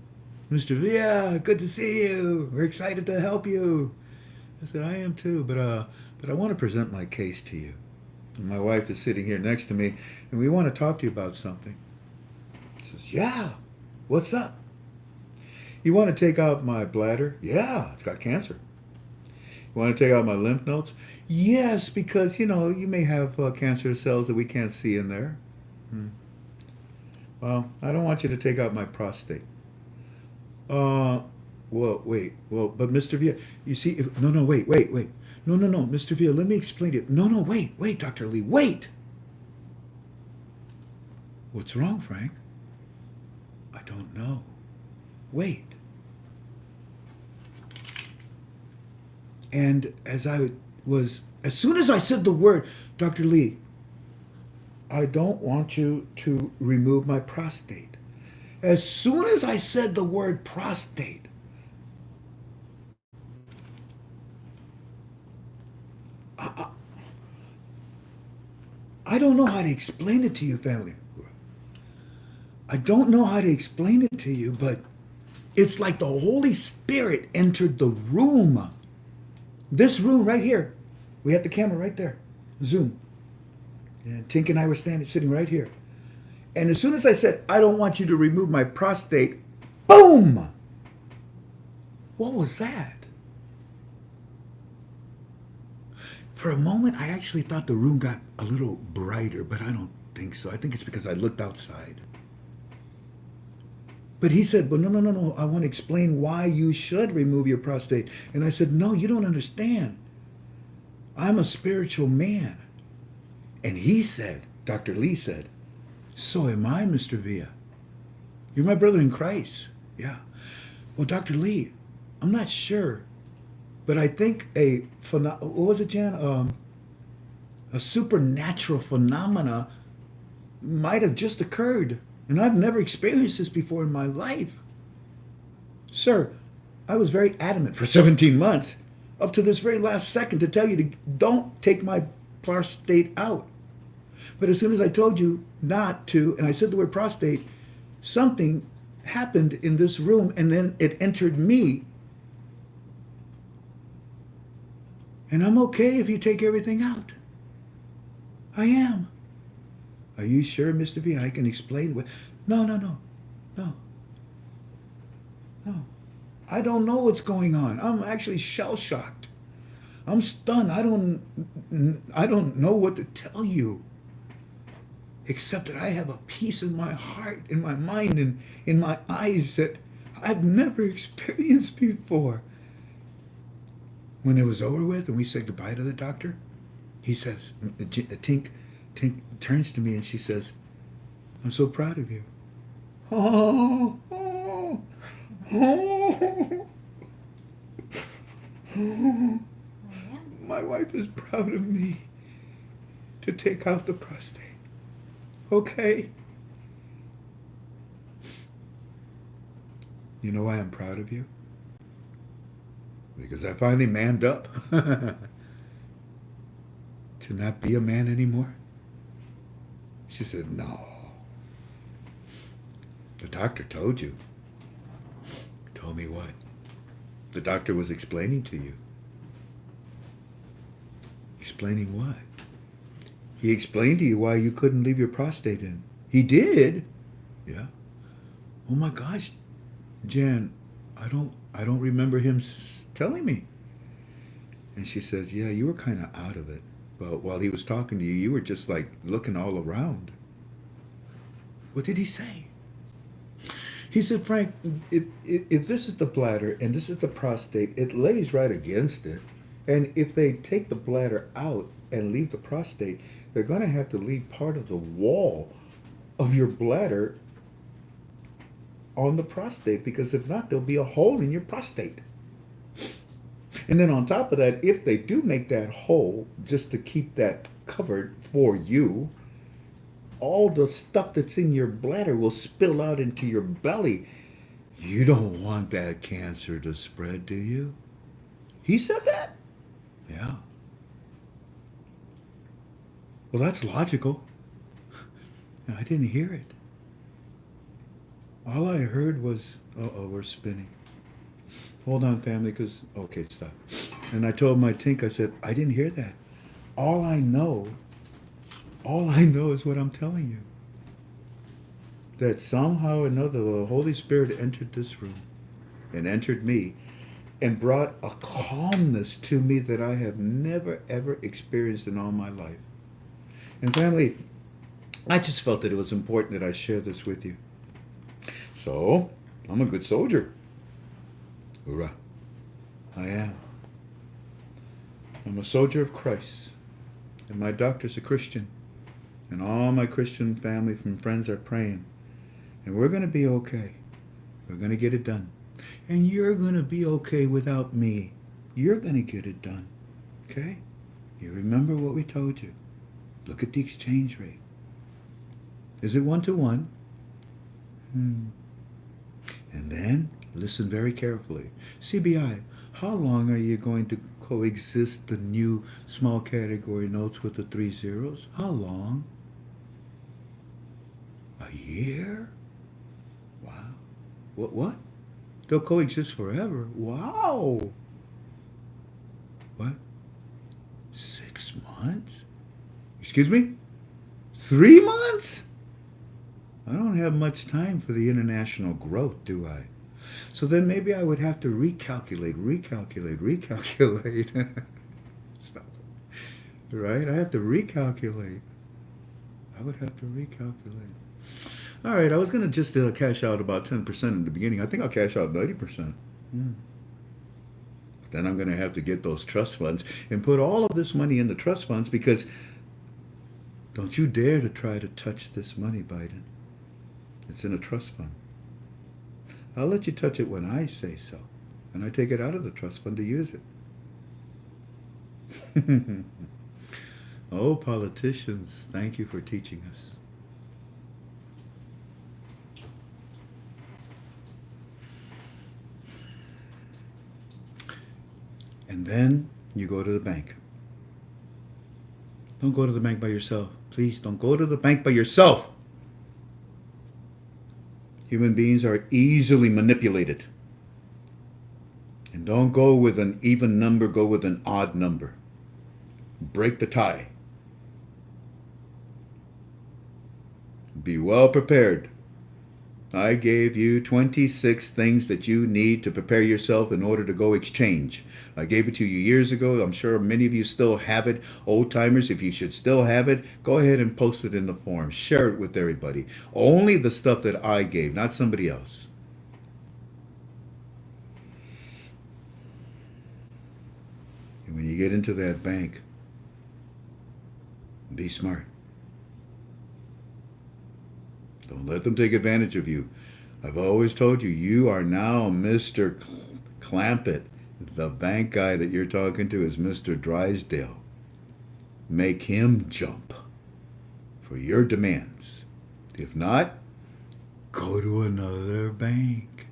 Mr. Villa, good to see you. We're excited to help you. I said, I am too, but I want to present my case to you. And my wife is sitting here next to me, and we want to talk to you about something. She says, yeah, what's up? You want to take out my bladder? Yeah, it's got cancer. You want to take out my lymph nodes? Yes, because, you may have cancer cells that we can't see in there. Well, I don't want you to take out my prostate. Well, wait. Well, but Mr. Villa, you see, no, wait. No, Mr. Villa, let me explain it. No, wait, Dr. Lee, wait. What's wrong, Frank? I don't know. Wait. And as soon as I said the word, Dr. Lee, I don't want you to remove my prostate. As soon as I said the word prostate, I don't know how to explain it to you, family. I don't know how to explain it to you, but it's like the Holy Spirit entered the room. This room right here. We had the camera right there. Zoom. And Tink and I were sitting right here. And as soon as I said, I don't want you to remove my prostate, boom! What was that? For a moment, I actually thought the room got a little brighter, but I don't think so. I think it's because I looked outside. But he said, well, no, I want to explain why you should remove your prostate. And I said, no, you don't understand. I'm a spiritual man. And he said, Dr. Lee said, so am I, Mr. Villa. You're my brother in Christ. Yeah. Well, Dr. Lee, I'm not sure, but I think what was it, Jan? A supernatural phenomena might have just occurred. And I've never experienced this before in my life. Sir, I was very adamant for 17 months, up to this very last second, to tell you to don't take my prostate out. But as soon as I told you not to, and I said the word prostate, something happened in this room, and then it entered me. And I'm okay if you take everything out. I am. Are you sure, Mr. V? I can explain what... No. I don't know what's going on. I'm actually shell-shocked. I'm stunned. I don't know what to tell you. except that I have a peace in my heart, in my mind, and in my eyes that I've never experienced before. When it was over with and we said goodbye to the doctor, he says, Tink turns to me and she says, I'm so proud of you. Oh, oh, oh. I am. My wife is proud of me to take out the prostate. Okay? You know why I'm proud of you? Because I finally manned up to not be a man anymore. She said, no. The doctor told you. Told me what? The doctor was explaining to you. Explaining what? He explained to you why you couldn't leave your prostate in. He did? Yeah. Oh my gosh, Jan, I don't remember him telling me. And she says, yeah, you were kind of out of it. But while he was talking to you, you were just like looking all around. What did he say? He said, Frank, if this is the bladder and this is the prostate, it lays right against it. And if they take the bladder out and leave the prostate, they're going to have to leave part of the wall of your bladder on the prostate, because if not, there'll be a hole in your prostate. And then on top of that, if they do make that hole just to keep that covered for you, all the stuff that's in your bladder will spill out into your belly. You don't want that cancer to spread, do you? He said that? Yeah. Well, that's logical. I didn't hear it. All I heard was, uh-oh, we're spinning. Hold on, family, because, okay, stop. And I told my Tink, I said, I didn't hear that. All I know is what I'm telling you. That somehow or another, the Holy Spirit entered this room and entered me and brought a calmness to me that I have never, ever experienced in all my life. And family, I just felt that it was important that I share this with you. So, I'm a good soldier. Hoorah. I am. I'm a soldier of Christ. And my doctor's a Christian. And all my Christian family and friends are praying. And we're going to be okay. We're going to get it done. And you're going to be okay without me. You're going to get it done. Okay? You remember what we told you. Look at the exchange rate. Is it 1-to-1? And then, listen very carefully. CBI, how long are you going to coexist the new small category notes with the 3 zeros? How long? A year? Wow. What? They'll coexist forever. Wow. What? 6 months? Excuse me? 3 months? I don't have much time for the international growth, do I? So then maybe I would have to recalculate. Stop. Right? I have to recalculate. I would have to recalculate. All right, I was going to just cash out about 10% in the beginning. I think I'll cash out 90%. But then I'm going to have to get those trust funds and put all of this money in the trust funds, because don't you dare to try to touch this money, Biden. It's in a trust fund. I'll let you touch it when I say so. And I take it out of the trust fund to use it. Oh, politicians, thank you for teaching us. And then you go to the bank. Don't go to the bank by yourself. Please don't go to the bank by yourself. Human beings are easily manipulated. And don't go with an even number, go with an odd number. Break the tie. Be well prepared I gave you 26 things that you need to prepare yourself in order to go exchange. I gave it to you years ago. I'm sure many of you still have it. Old timers, if you should still have it, go ahead and post it in the forum. Share it with everybody. Only the stuff that I gave, not somebody else. And when you get into that bank, be smart. Don't let them take advantage of you. I've always told you, you are now Mr. Clampett. The bank guy that you're talking to is Mr. Drysdale. Make him jump for your demands. If not, go to another bank.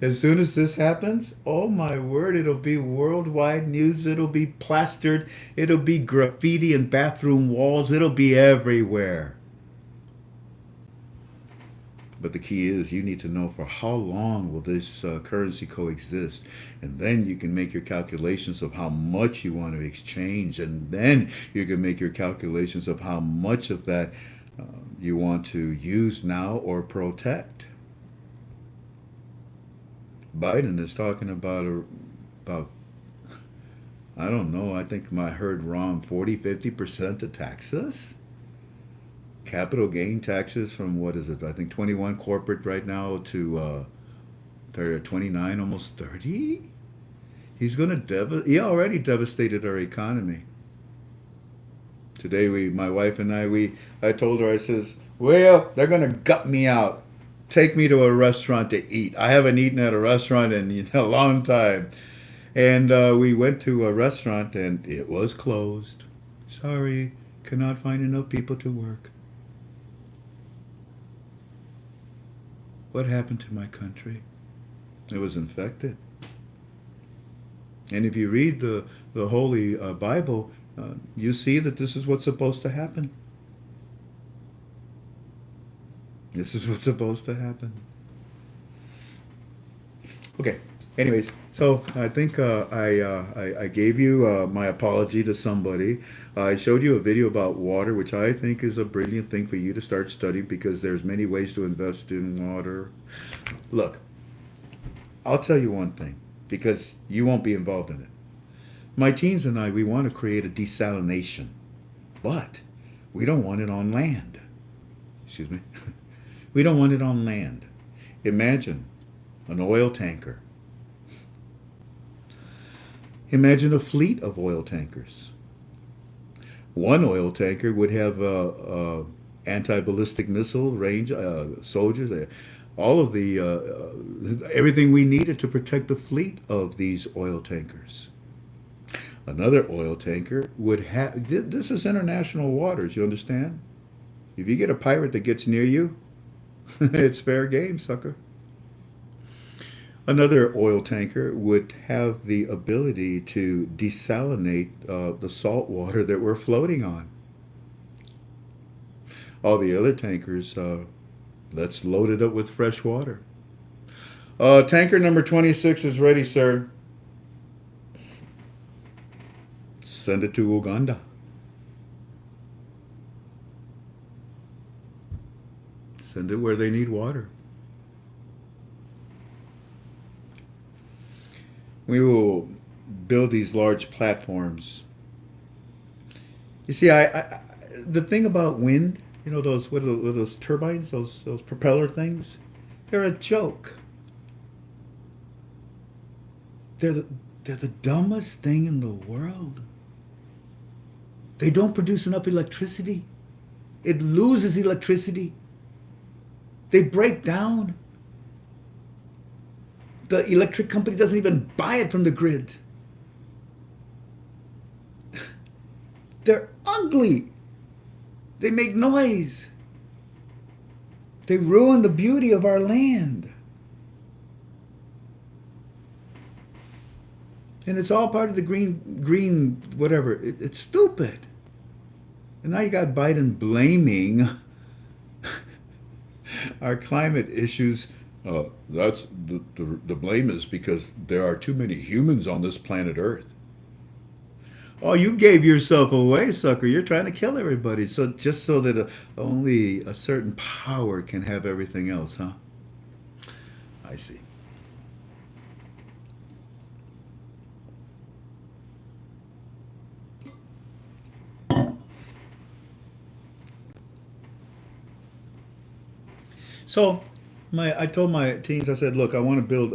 As soon as this happens, oh my word, it'll be worldwide news. It'll be plastered. It'll be graffiti in bathroom walls. It'll be everywhere. But the key is you need to know for how long will this currency coexist. And then you can make your calculations of how much you want to exchange. And then you can make your calculations of how much of that you want to use now or protect. Biden is talking about I don't know, I think I heard wrong, 40-50% to taxes? Capital gain taxes from, what is it, I think 21 corporate right now to 29, almost 30? He's going to he already devastated our economy. Today, my wife and I told her, I says, well, they're going to gut me out. Take me to a restaurant to eat. I haven't eaten at a restaurant in a long time. And we went to a restaurant and it was closed. Sorry, cannot find enough people to work. What happened to my country? It was infected. And if you read the Holy Bible, you see that this is what's supposed to happen. This is what's supposed to happen. Okay. Anyways, so I think I gave you my apology to somebody. I showed you a video about water, which I think is a brilliant thing for you to start studying because there's many ways to invest in water. Look, I'll tell you one thing because you won't be involved in it. My teams and I, we want to create a desalination, but we don't want it on land. Excuse me. We don't want it on land. Imagine an oil tanker. Imagine a fleet of oil tankers. One oil tanker would have anti-ballistic missile range, soldiers, all of the everything we needed to protect the fleet of these oil tankers. Another oil tanker would have, this is international waters, you understand? If you get a pirate that gets near you, it's fair game, sucker. Another oil tanker would have the ability to desalinate the salt water that we're floating on. All the other tankers, let's load it up with fresh water. Tanker number 26 is ready, sir. Send it to Uganda. Send it where they need water. We will build these large platforms. You see, the thing about wind, you know, those what are those turbines, those propeller things, they're a joke. They're the dumbest thing in the world. They don't produce enough electricity. It loses electricity. They break down. The electric company doesn't even buy it from the grid. They're ugly. They make noise. They ruin the beauty of our land. And it's all part of the green whatever. It's stupid. And now you got Biden blaming our climate issues. That's the blame is because there are too many humans on this planet Earth. Oh, you gave yourself away, sucker. You're trying to kill everybody. So just so that only a certain power can have everything else, huh? I see. So, I told my teens, I said, look, I want to build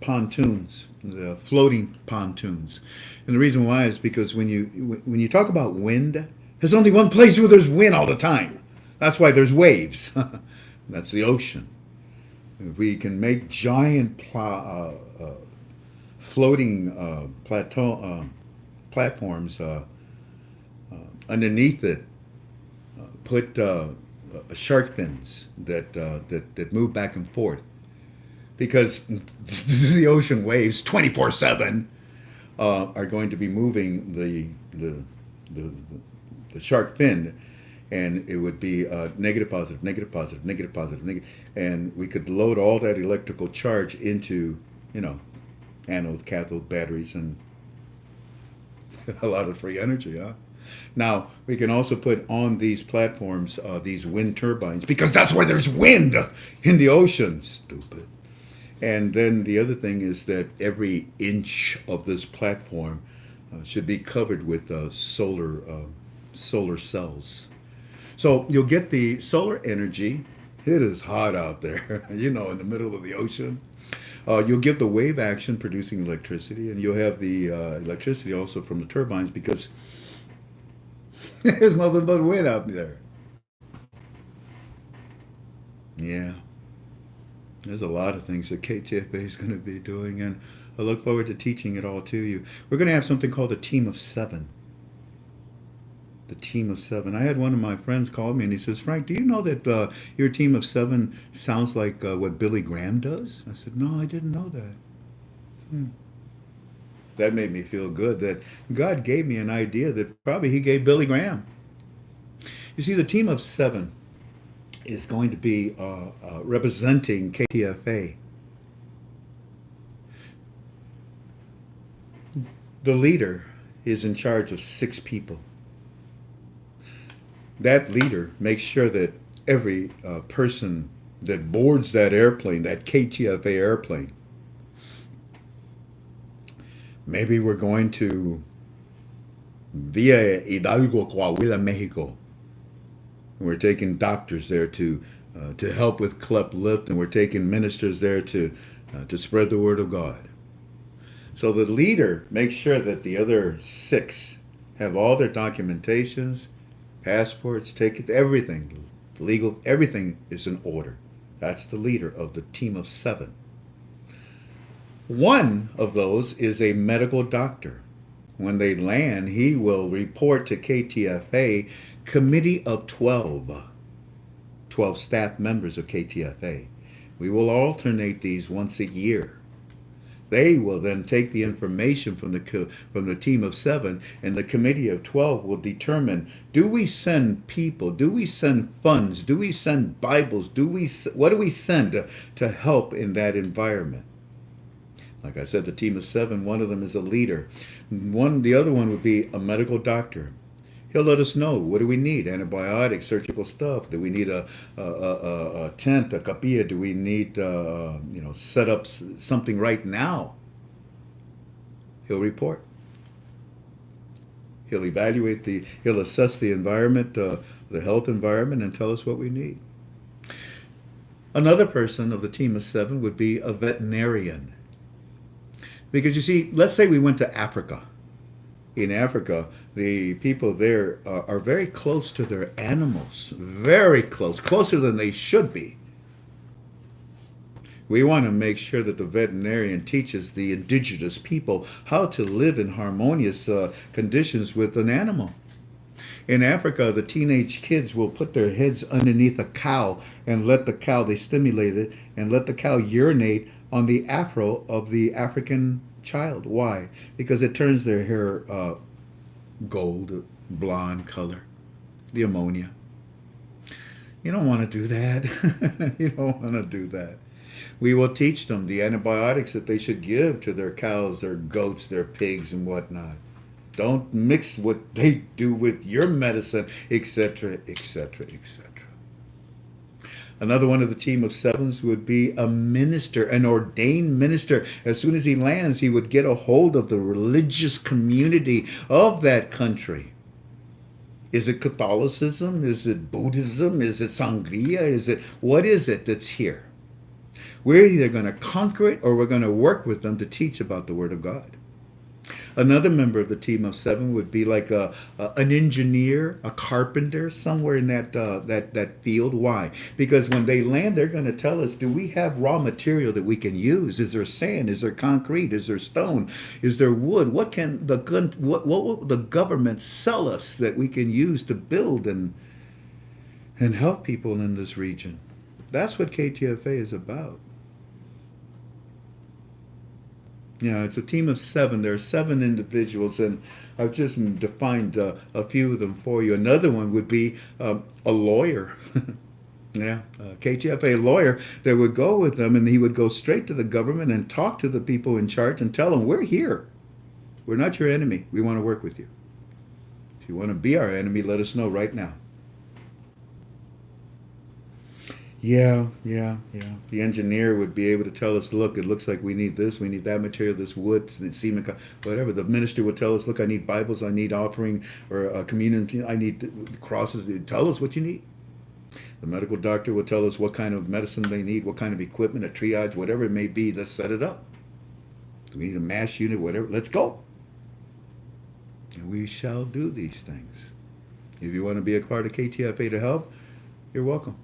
pontoons, the floating pontoons, and the reason why is because when you talk about wind, there's only one place where there's wind all the time. That's why there's waves. That's the ocean. If we can make giant floating platforms underneath it, put shark fins that move back and forth, because the ocean waves 24/7 are going to be moving the shark fin, and it would be negative, positive, negative, positive, negative, positive, negative, and we could load all that electrical charge into, anode, cathode, batteries, and a lot of free energy, huh? Now, we can also put on these platforms these wind turbines, because that's where there's wind in the ocean, stupid. And then the other thing is that every inch of this platform should be covered with solar cells. So you'll get the solar energy. It is hot out there, in the middle of the ocean. You'll get the wave action producing electricity, and you'll have the electricity also from the turbines, because there's nothing but wind out there. Yeah. There's a lot of things that KTFA is going to be doing, and I look forward to teaching it all to you. We're going to have something called a team of 7. The team of 7. I had one of my friends call me, and he says, Frank, do you know that your team of 7 sounds like what Billy Graham does? I said, no, I didn't know that. That made me feel good that God gave me an idea that probably he gave Billy Graham. You see, the team of 7 is going to be representing KTFA. The leader is in charge of 6 people. That leader makes sure that every person that boards that airplane, that KTFA airplane, maybe we're going to Villa Hidalgo, Coahuila, Mexico. We're taking doctors there to help with cleft lip, and we're taking ministers there to spread the word of God. So the leader makes sure that the other 6 have all their documentations, passports, tickets, everything, legal, everything is in order. That's the leader of the team of 7. One of those is a medical doctor. When they land, he will report to KTFA committee of 12 staff members of KTFA. We will alternate these once a year. They will then take the information from the team of 7, and the committee of 12 will determine, do we send people, do we send funds, do we send Bibles, what do we send to help in that environment? Like I said, the team of 7, one of them is a leader. The other one would be a medical doctor. He'll let us know, what do we need? Antibiotics, surgical stuff. Do we need a tent, a capilla? Do we need, set up something right now? He'll report. He'll evaluate he'll assess the environment, the health environment, and tell us what we need. Another person of the team of 7 would be a veterinarian. Because you see, let's say we went to Africa. In Africa, the people there are very close to their animals, very close, closer than they should be. We want to make sure that the veterinarian teaches the indigenous people how to live in harmonious conditions with an animal. In Africa, the teenage kids will put their heads underneath a cow and let the cow, they stimulate it, and let the cow urinate on the afro of the African child. Why? Because it turns their hair gold, blonde color, the ammonia. You don't want to do that. You don't want to do that. We will teach them the antibiotics that they should give to their cows, their goats, their pigs, and whatnot. Don't mix what they do with your medicine, etc., etc., etc. Another one of the team of sevens would be a minister, an ordained minister. As soon as he lands, he would get a hold of the religious community of that country. Is it Catholicism? Is it Buddhism? Is it Sangria? What is it that's here? We're either going to conquer it or we're going to work with them to teach about the Word of God. Another member of the team of seven would be like an engineer, a carpenter, somewhere in that field. Why? Because when they land, they're going to tell us, do we have raw material that we can use? Is there sand? Is there concrete? Is there stone? Is there wood? What will the government sell us that we can use to build and help people in this region? That's what KTFA is about. Yeah, it's a team of seven. There are 7 individuals, and I've just defined a few of them for you. Another one would be a lawyer. Yeah, a KTFA lawyer that would go with them, and he would go straight to the government and talk to the people in charge and tell them, we're here. We're not your enemy. We want to work with you. If you want to be our enemy, let us know right now. Yeah. The engineer would be able to tell us, look, it looks like we need this, we need that material, this wood, cement, whatever. The minister would tell us, look, I need Bibles, I need offering or communion, I need crosses. Tell us what you need. The medical doctor would tell us what kind of medicine they need, what kind of equipment, a triage, whatever it may be. Let's set it up. Do we need a mass unit, whatever? Let's go. And we shall do these things. If you want to be a part of KTFA to help, you're welcome.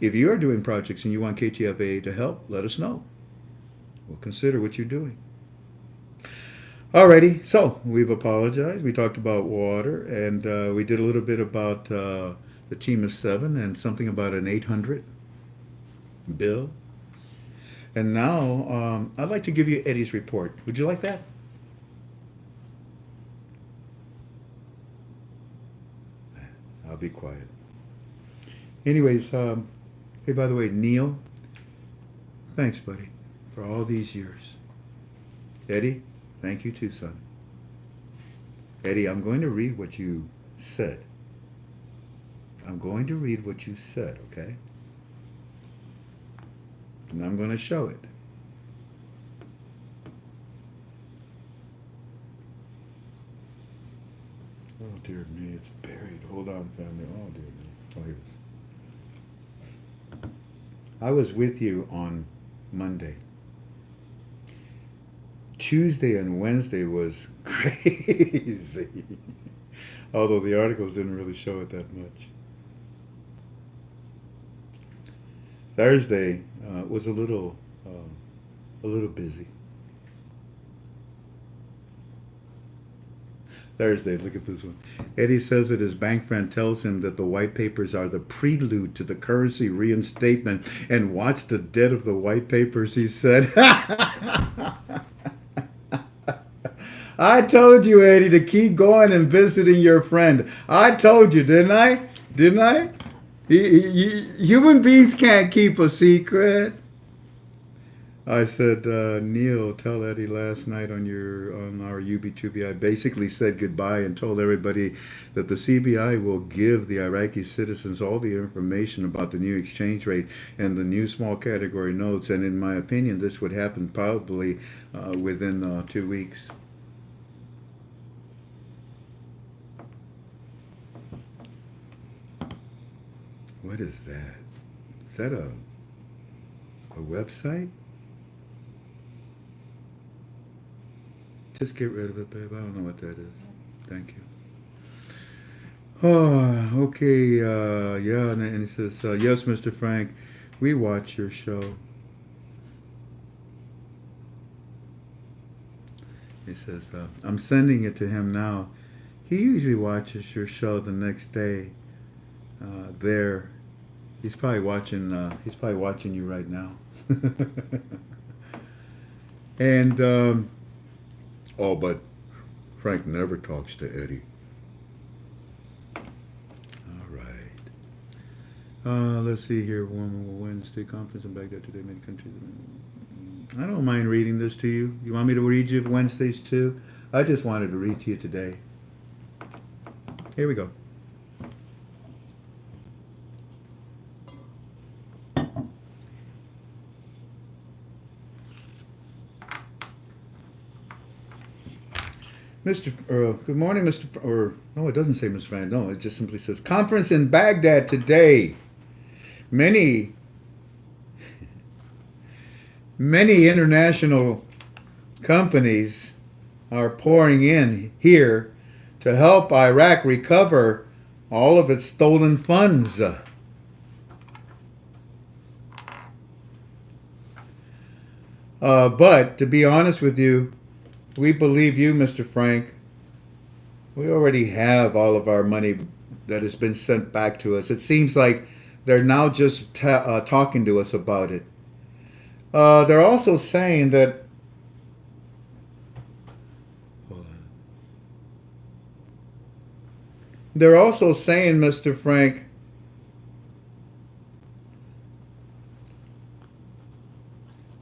If you are doing projects and you want KTFA to help, let us know. We'll consider what you're doing. Alrighty, so we've apologized. We talked about water, and we did a little bit about the team of 7 and something about an 800 bill. And now I'd like to give you Eddie's report. Would you like that? I'll be quiet. Anyways, hey, by the way, Neil, thanks, buddy, for all these years. Eddie, thank you too, son. Eddie, I'm going to read what you said. I'm going to read what you said, okay? And I'm going to show it. Oh, dear me, it's buried. Hold on, family. Oh, dear me. Oh, here it is. I was with you on Monday. Tuesday and Wednesday was crazy. Although the articles didn't really show it that much. Thursday was a little busy. Thursday, look at this one. Eddie says that his bank friend tells him that the white papers are the prelude to the currency reinstatement. And watch the debt of the white papers, he said. I told you, Eddie, to keep going and visiting your friend. I told you, didn't I? Didn't I? Human beings can't keep a secret. I said, Neil, tell Eddie last night on our UB2B, I basically said goodbye and told everybody that the CBI will give the Iraqi citizens all the information about the new exchange rate and the new small category notes. And in my opinion, this would happen probably within 2 weeks. What is that? Is that a website? Just get rid of it, babe. I don't know what that is. Thank you. Oh, okay. Yeah, and he says, yes, Mr. Frank, we watch your show. He says, I'm sending it to him now. He usually watches your show the next day. There, he's probably watching you right now. And oh, but Frank never talks to Eddie. All right. Let's see here. One Wednesday conference in Baghdad today. Many countries. I don't mind reading this to you. You want me to read you Wednesdays too? I just wanted to read to you today. Here we go. Good morning, no, it doesn't say Ms. Fran. No, it just simply says conference in Baghdad today. Many international companies are pouring in here to help Iraq recover all of its stolen funds. But to be honest with you, we believe you, Mr. Frank. We already have all of our money that has been sent back to us. It seems like they're now just talking to us about it. They're also saying that. Hold on. They're also saying, Mr. Frank,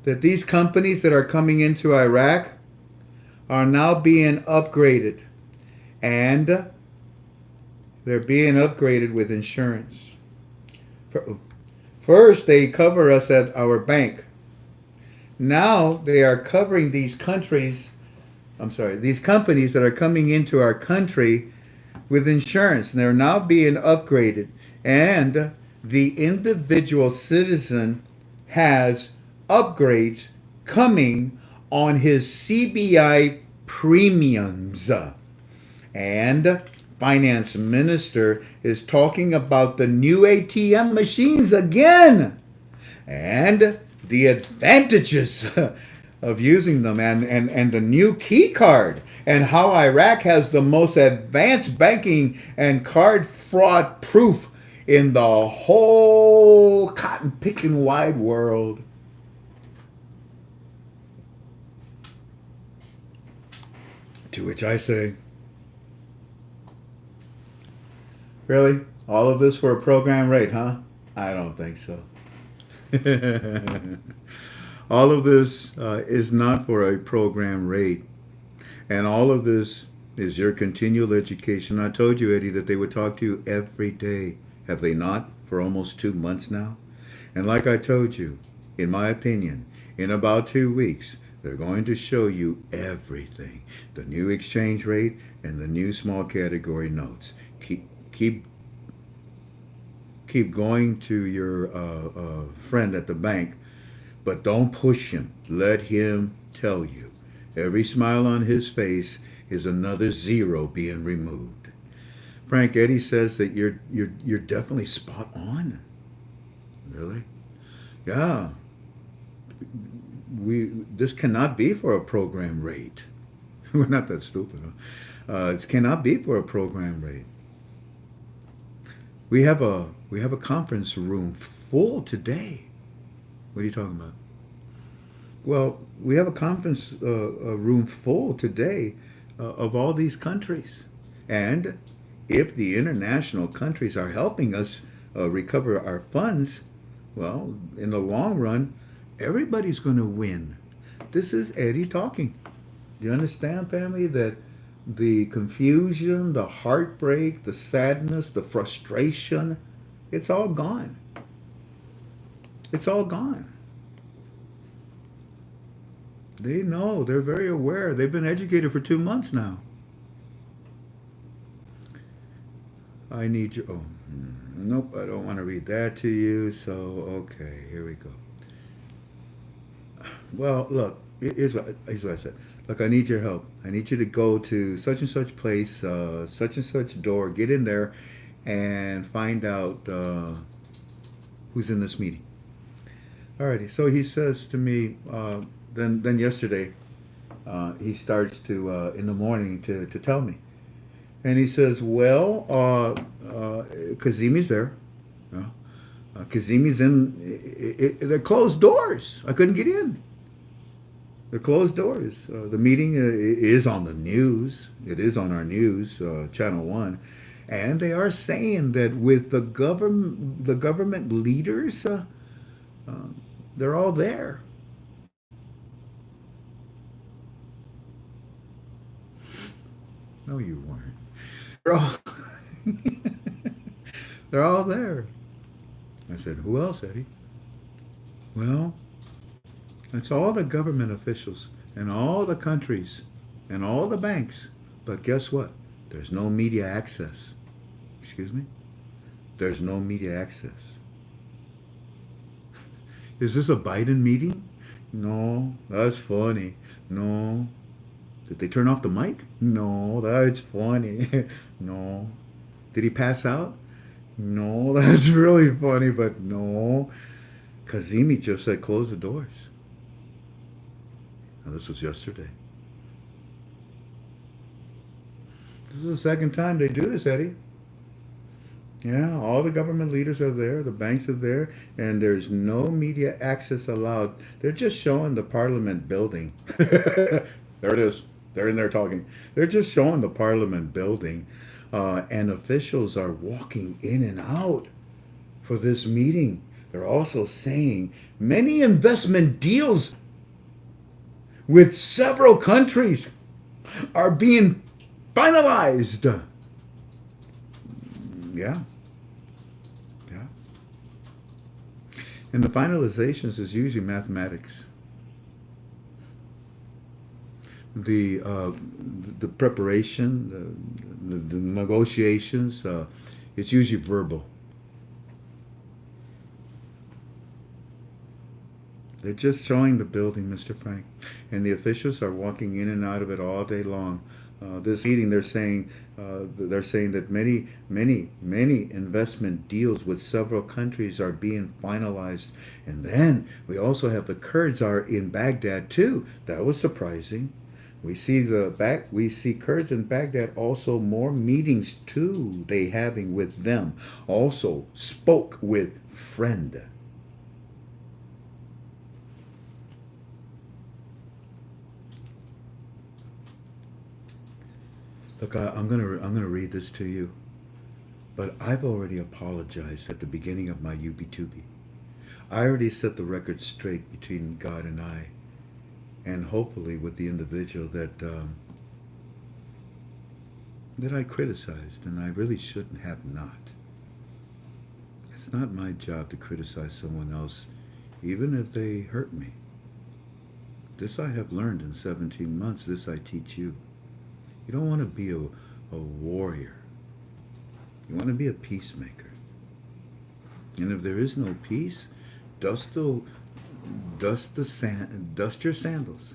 that these companies that are coming into Iraq are now being upgraded, and they're being upgraded with insurance. First, they cover us at our bank. Now they are covering these companies that are coming into our country with insurance, and they're now being upgraded. And the individual citizen has upgrades coming on his CBI premiums. And finance minister is talking about the new ATM machines again and the advantages of using them, and the new key card, and how Iraq has the most advanced banking and card fraud proof in the whole cotton picking wide world. To which I say, really? All of this for a program rate, huh? I don't think so. All of this is not for a program rate. And all of this is your continual education. I told you, Eddie, that they would talk to you every day. Have they not? For almost 2 months now? And like I told you, in my opinion, in about 2 weeks, they're going to show you everything. The new exchange rate and the new small category notes. Keep going to your friend at the bank, but don't push him. Let him tell you. Every smile on his face is another zero being removed. Frank, Eddie says that you're definitely spot on. Really? Yeah. This cannot be for a program rate. We're not that stupid. Huh? It cannot be for a program rate. We have a conference room full today. What are you talking about? Well, we have a conference room full today of all these countries, and if the international countries are helping us recover our funds, well, in the long run, everybody's going to win. This is Eddie talking. Do you understand, family, that the confusion, the heartbreak, the sadness, the frustration, it's all gone. It's all gone. They know. They're very aware. They've been educated for 2 months now. I need you. Oh, nope, I don't want to read that to you. So, okay, here we go. Well, look, here's what I said. Look, I need your help. I need you to go to such and such place, such and such door, get in there, and find out who's in this meeting. Alrighty, so he says to me, then yesterday, he starts to, in the morning, to tell me. And he says, well, Kazimi's there. Kazimi's in, they're closed doors. I couldn't get in. They're closed doors. The meeting is on the news. It is on our news, Channel 1. And they are saying that with the government leaders, they're all there. No, you weren't. They're all, they're all there. I said, who else, Eddie? Well, it's all the government officials and all the countries and all the banks. But guess what? There's no media access. Excuse me? There's no media access. Is this a Biden meeting? No, that's funny. No. Did they turn off the mic? No, that's funny. No. Did he pass out? No, that's really funny, but no. Kazemi just said close the doors. Now, this was yesterday. This is the second time they do this, Eddie. Yeah, all the government leaders are there, the banks are there, and there's no media access allowed. They're just showing the Parliament building. There it is. They're in there talking. They're just showing the Parliament building, and officials are walking in and out for this meeting. They're also saying many investment deals with several countries are being finalized. Yeah. Yeah. And the finalizations is usually mathematics. The preparation, the negotiations, it's usually verbal. They're just showing the building, Mr. Frank, and the officials are walking in and out of it all day long. This meeting, they're saying that many investment deals with several countries are being finalized, and then we also have the Kurds are in Baghdad too. That was surprising. We see Kurds in Baghdad also more meetings too. They having with them. Also spoke with friend. Look, I'm gonna read this to you, but I've already apologized at the beginning of my Yubi-Tubi. I already set the record straight between God and I, and hopefully with the individual that I criticized, and I really shouldn't have not. It's not my job to criticize someone else, even if they hurt me. This I have learned in 17 months. This I teach you. You don't want to be a warrior. You want to be a peacemaker. And if there is no peace, dust your sandals.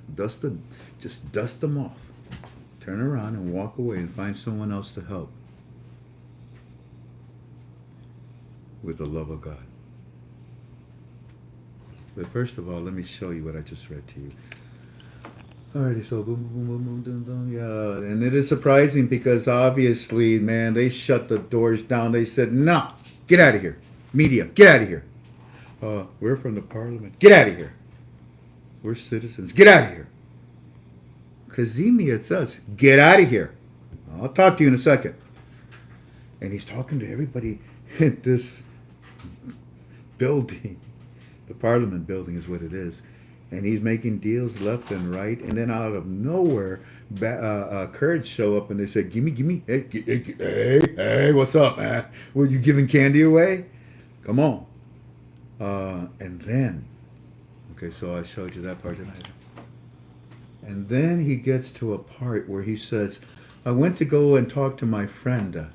Just dust them off. Turn around and walk away and find someone else to help. With the love of God. But first of all, let me show you what I just read to you. Alrighty, so boom, boom, boom, boom, boom, boom, yeah. And it is surprising because obviously, man, they shut the doors down. They said, no, get out of here. Media, get out of here. We're from the Parliament. Get out of here. We're citizens. Get out of here. Kazemi, it's us. Get out of here. I'll talk to you in a second. And he's talking to everybody in this building. The Parliament building is what it is. And he's making deals left and right. And then out of nowhere, Kurds show up and they say, gimme. Hey, what's up, man? Were you giving candy away? Come on. And then, okay, so I showed you that part, didn't I? And then he gets to a part where he says, I went to go and talk to my friend.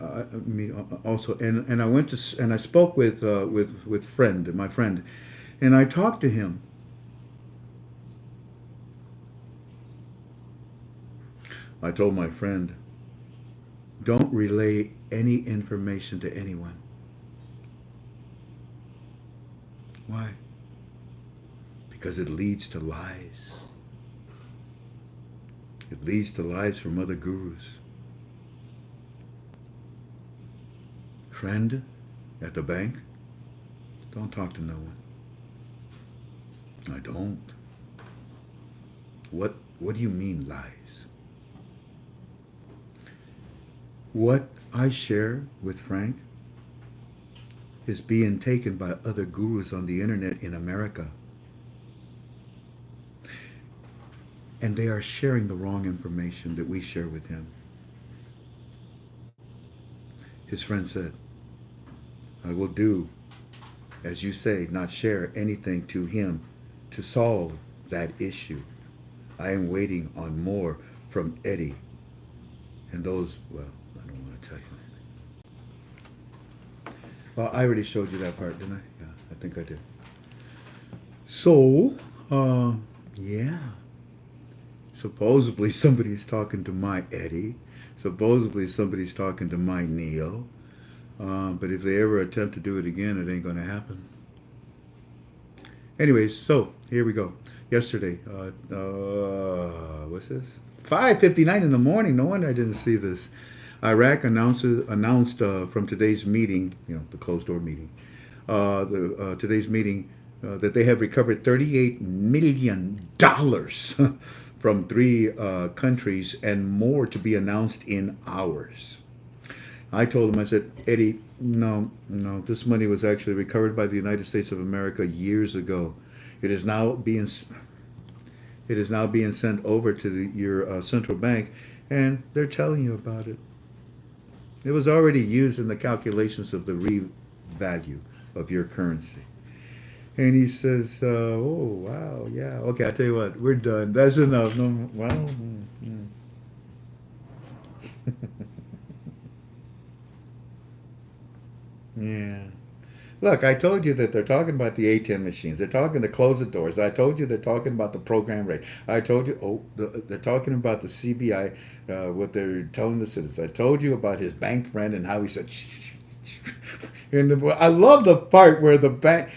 I mean, also, and I went to, and I spoke with my friend, and I talked to him. I told my friend, don't relay any information to anyone. Why? Because it leads to lies. It leads to lies from other gurus. Friend at the bank, don't talk to no one. I don't. What do you mean lies? What I share with Frank is being taken by other gurus on the internet in America. And they are sharing the wrong information that we share with him. His friend said, I will do, as you say, not share anything to him to solve that issue. I am waiting on more from Eddie. And those, well, I don't want to tell you anything. Well, I already showed you that part, didn't I? Yeah, I think I did. So, yeah. Supposedly somebody's talking to my Eddie. Supposedly somebody's talking to my Neo. But if they ever attempt to do it again, it ain't going to happen. Anyways, so here we go. Yesterday, what's this? 5:59 in the morning. No wonder I didn't see this. Iraq announced from today's meeting, the closed door meeting, today's meeting, that they have recovered $38 million from 3 countries and more to be announced in hours. I told him, I said, Eddie, no, this money was actually recovered by the United States of America years ago. It is now being sent over to your central bank, and they're telling you about it. It was already used in the calculations of the value of your currency. And he says, oh, wow, yeah. Okay, I'll tell you what, we're done. That's enough. No, well, yeah. Look, I told you that they're talking about the ATM machines. They're talking to close the doors. I told you they're talking about the program rate. I told you, they're talking about the CBI, what they're telling the citizens. I told you about his bank friend and how he said, shh. And I love the part where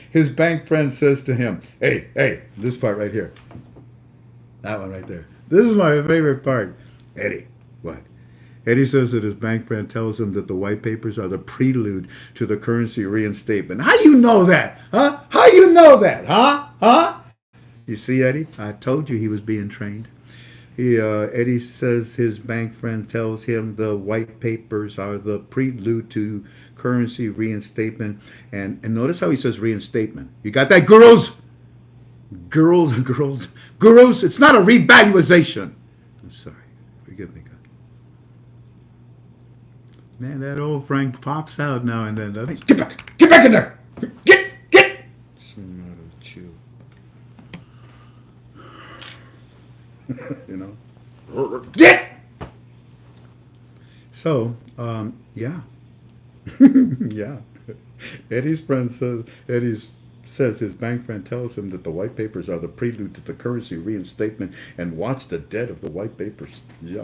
his bank friend says to him, hey, this part right here. That one right there. This is my favorite part. Eddie, what? Eddie says that his bank friend tells him that the white papers are the prelude to the currency reinstatement. How you know that? Huh? How you know that? Huh? You see, Eddie? I told you he was being trained. Eddie says his bank friend tells him the white papers are the prelude to currency reinstatement. And notice how he says reinstatement. You got that, girls? Girls. It's not a revaluation. I'm sorry. Forgive me, God. Man, that old Frank pops out now and then, doesn't he? Get back in there! Get! Some out of chew. Get! So, yeah. Yeah. Eddie's friend says his bank friend tells him that the white papers are the prelude to the currency reinstatement, and watch the debt of the white papers. Yeah.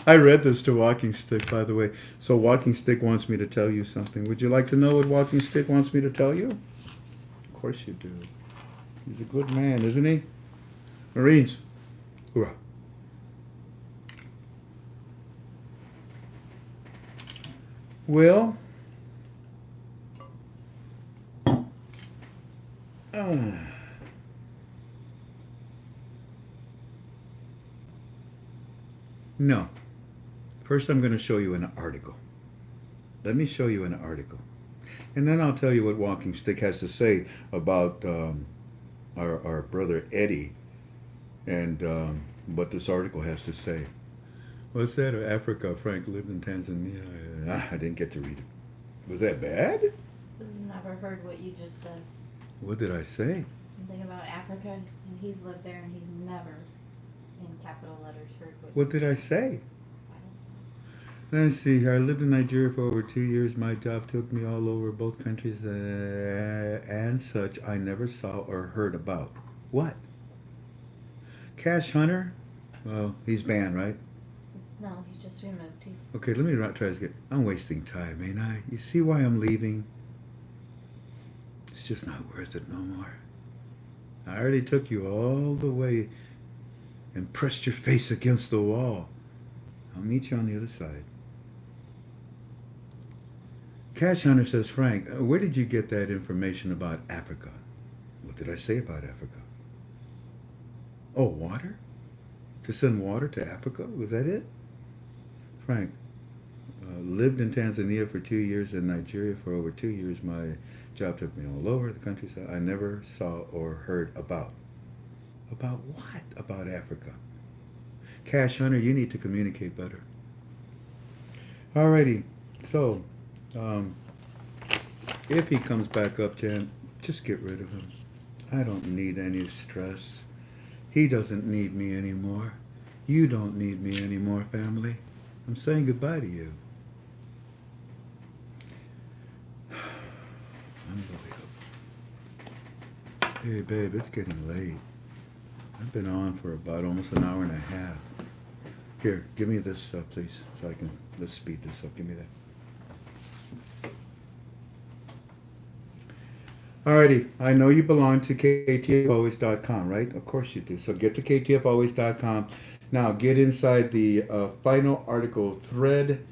I read this to Walking Stick, by the way. So Walking Stick wants me to tell you something. Would you like to know what Walking Stick wants me to tell you? Of course you do. He's a good man, isn't he? Marines, hoorah. Well, no. First, I'm going to show you an article. Let me show you an article. And then I'll tell you what Walking Stick has to say about our brother Eddie and what this article has to say. What's that? Africa. Frank lived in Tanzania. I didn't get to read it. Was that bad? I've never heard what you just said. What did I say? Something about Africa, and he's lived there, and he's never, in capital letters, heard What did I say? I don't know. Let's see here. I lived in Nigeria for over 2 years. My job took me all over both countries and such I never saw or heard about. What? Cash Hunter? Well, he's banned, right? No, he's just removed. Okay, let me try this again. I'm wasting time, ain't I? You see why I'm leaving? It's just not worth it no more. I already took you all the way and pressed your face against the wall. I'll meet you on the other side. Cash Hunter says, Frank, where did you get that information about Africa? What did I say about Africa? Oh, water? To send water to Africa? Was that it? Frank, Lived in Tanzania for 2 years and Nigeria for over 2 years. My job took me all over the countryside. I never saw or heard about. About what? About Africa. Cash Hunter, you need to communicate better. Alrighty. So, if he comes back up, Jan, just get rid of him. I don't need any stress. He doesn't need me anymore. You don't need me anymore, family. I'm saying goodbye to you. Unbelievable. Hey, babe, it's getting late. I've been on for about almost an hour and a half. Here, give me this, please, so I can, let's speed this up. Give me that. Alrighty, I know you belong to ktfalways.com, right? Of course you do. So get to ktfalways.com. Now get inside the final article thread.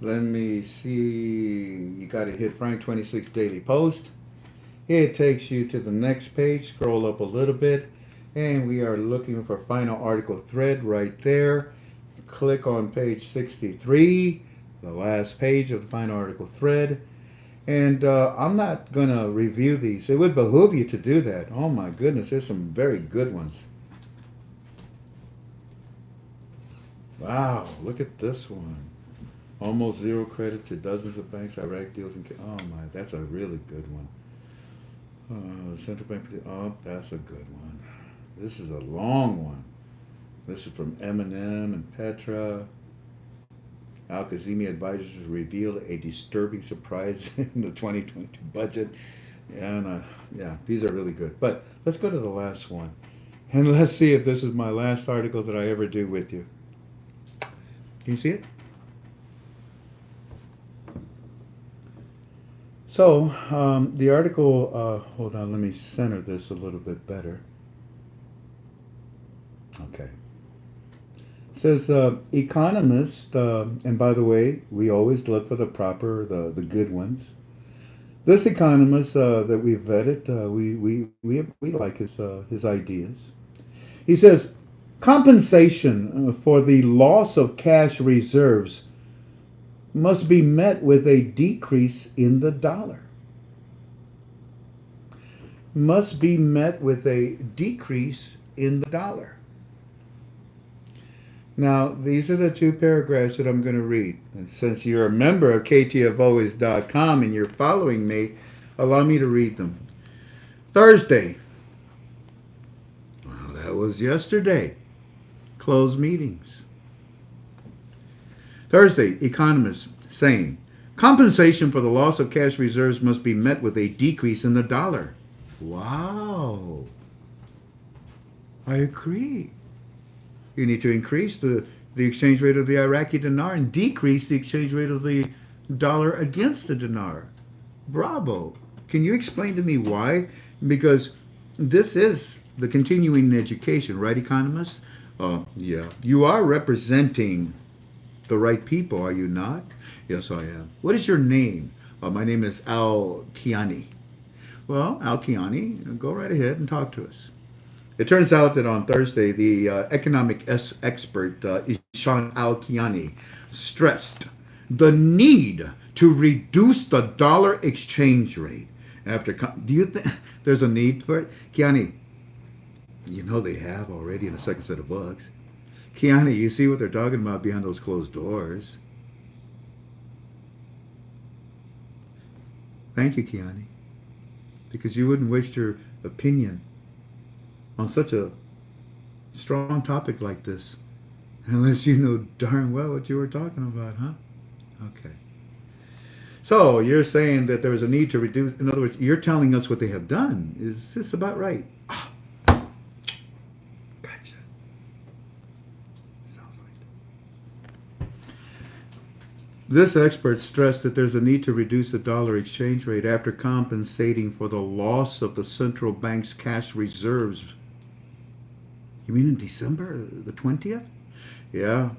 Let me see. You got to hit Frank 26 Daily Post. It takes you to the next page. Scroll up a little bit. And we are looking for final article thread right there. Click on page 63, the last page of the final article thread. And I'm not going to review these. It would behoove you to do that. Oh my goodness, there's some very good ones. Wow, look at this one. Almost zero credit to dozens of banks, Iraq deals, and oh my, that's a really good one. The central bank, oh, that's a good one. This is a long one. This is from Eminem and Petra. Al-Kazimi advisors reveal a disturbing surprise in the 2022 budget. And yeah, these are really good. But let's go to the last one. And let's see if this is my last article that I ever do with you. Can you see it? So, the article, hold on, let me center this a little bit better. Okay. It says, economists, and by the way, we always look for the proper, the good ones. This economist that we vetted, we like his ideas. He says, compensation for the loss of cash reserves must be met with a decrease in the dollar. Must be met with a decrease in the dollar. Now, these are the two paragraphs that I'm going to read. And since you're a member of ktfalways.com and you're following me, allow me to read them. Thursday. Well, that was yesterday. Closed meetings. Thursday, economists saying, compensation for the loss of cash reserves must be met with a decrease in the dollar. Wow. I agree. You need to increase the exchange rate of the Iraqi dinar and decrease the exchange rate of the dollar against the dinar. Bravo. Can you explain to me why? Because this is the continuing education, right, economists? Yeah. You are representing the right people, are you not? Yes, I am. What is your name? My name is Al Kiani. Well, Al Kiani, go right ahead and talk to us. It turns out that on Thursday, the economic expert Ishan Al-Kiani stressed the need to reduce the dollar exchange rate. Do you think there's a need for it? Kiani, you know they have already in the second set of books. Kiani, you see what they're talking about behind those closed doors. Thank you, Kiani, because you wouldn't waste your opinion on such a strong topic like this, unless you know darn well what you were talking about, huh? Okay. So you're saying that there is a need to reduce, in other words, you're telling us what they have done. Is this about right? Ah, gotcha. Sounds like. This expert stressed that there's a need to reduce the dollar exchange rate after compensating for the loss of the central bank's cash reserves. You mean in December the 20th? Yeah.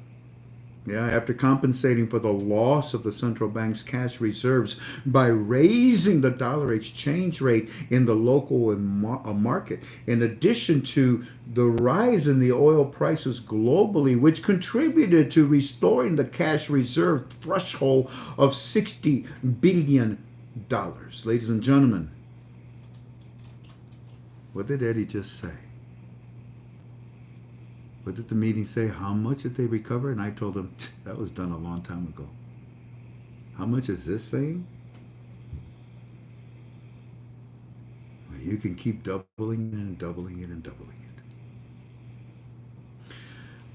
Yeah, after compensating for the loss of the central bank's cash reserves by raising the dollar exchange rate in the local market, in addition to the rise in the oil prices globally, which contributed to restoring the cash reserve threshold of $60 billion. Ladies and gentlemen, what did Eddie just say? What did the meeting say? How much did they recover? And I told them that was done a long time ago. How much is this saying? Well, you can keep doubling it and doubling it and doubling it.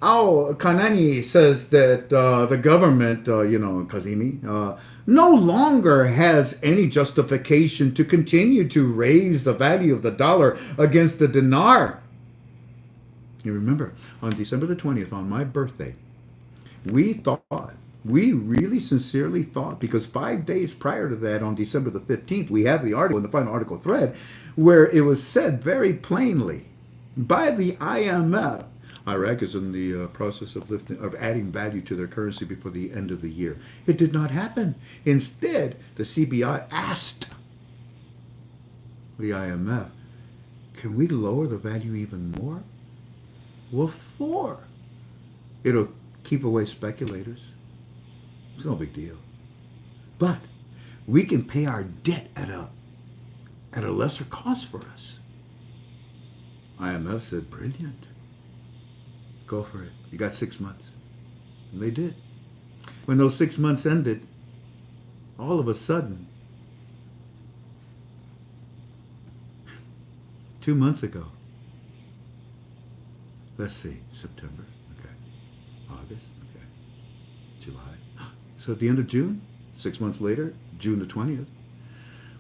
Oh, Kanani says that the government, Kazimi, no longer has any justification to continue to raise the value of the dollar against the dinar. You remember, on December the 20th, on my birthday, we really sincerely thought, because 5 days prior to that, on December the 15th, we have the article in the final article thread, where it was said very plainly by the IMF, Iraq is in the process of adding value to their currency before the end of the year. It did not happen. Instead, the CBI asked the IMF, can we lower the value even more? What for? It'll keep away speculators. It's no big deal. But we can pay our debt at a lesser cost for us. IMF said, brilliant. Go for it. You got 6 months. And they did. When those 6 months ended, all of a sudden, 2 months ago, let's see, September, okay, August, okay, July. So at the end of June, 6 months later, June the 20th,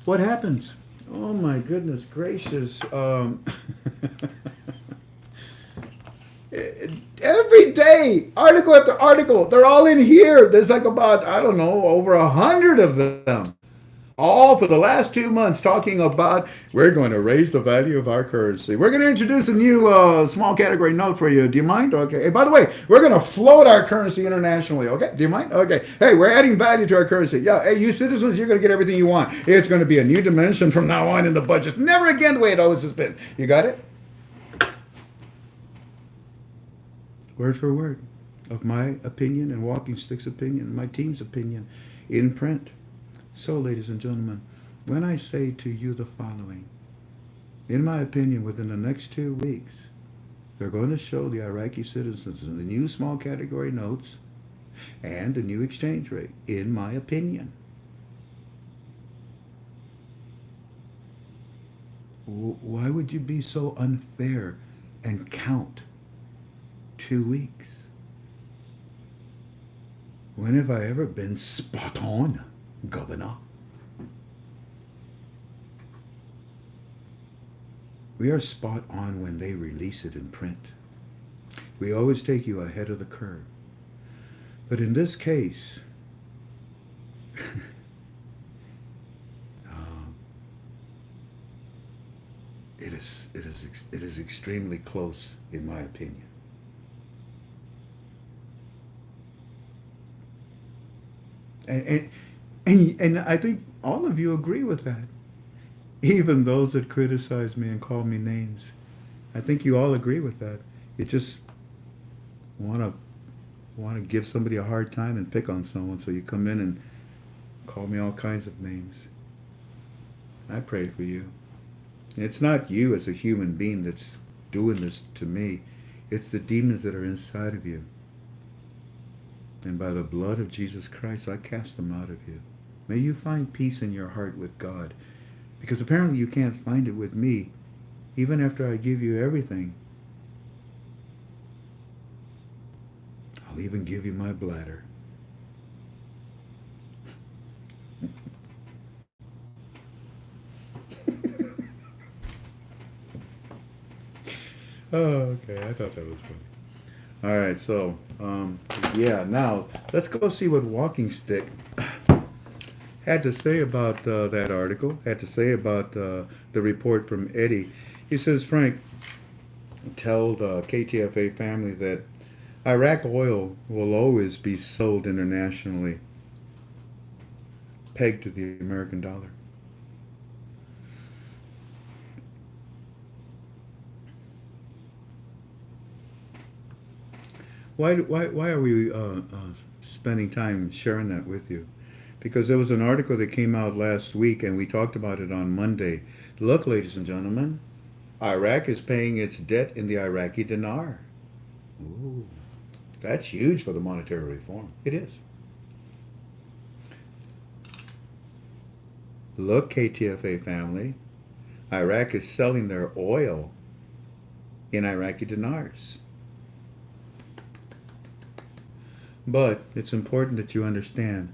what happens? Oh my goodness gracious. Every day, article after article, they're all in here. There's like about, I don't know, over 100 of them. All for the last 2 months talking about we're going to raise the value of our currency. We're going to introduce a new small category note for you. Do you mind? Okay. Hey, by the way, we're going to float our currency internationally. Okay. Do you mind? Okay. Hey, we're adding value to our currency. Yeah. Hey, you citizens, you're going to get everything you want. It's going to be a new dimension from now on in the budget. Never again the way it always has been. You got it? Word for word of my opinion and Walking Stick's opinion, my team's opinion in print. So, ladies and gentlemen, when I say to you the following, in my opinion, within the next 2 weeks, they're going to show the Iraqi citizens the new small category notes and the new exchange rate, in my opinion. Why would you be so unfair and count 2 weeks? When have I ever been spot on, Governor? We are spot on when they release it in print. We always take you ahead of the curve. But in this case, it is extremely close, in my opinion. And I think all of you agree with that. Even those that criticize me and call me names. I think you all agree with that. You just want to give somebody a hard time and pick on someone, so you come in and call me all kinds of names. I pray for you. It's not you as a human being that's doing this to me. It's the demons that are inside of you. And by the blood of Jesus Christ, I cast them out of you. May you find peace in your heart with God. Because apparently you can't find it with me, even after I give you everything. I'll even give you my bladder. Oh, okay. I thought that was funny. All right, so, yeah, now let's go see what Walking Stick had to say about that article, had to say about the report from Eddie. He says, Frank, tell the KTFA family that Iraq oil will always be sold internationally, pegged to the American dollar. Why are we spending time sharing that with you? Because there was an article that came out last week and we talked about it on Monday. Look, ladies and gentlemen, Iraq is paying its debt in the Iraqi dinar. Ooh, that's huge for the monetary reform. It is. Look, KTFA family, Iraq is selling their oil in Iraqi dinars. But it's important that you understand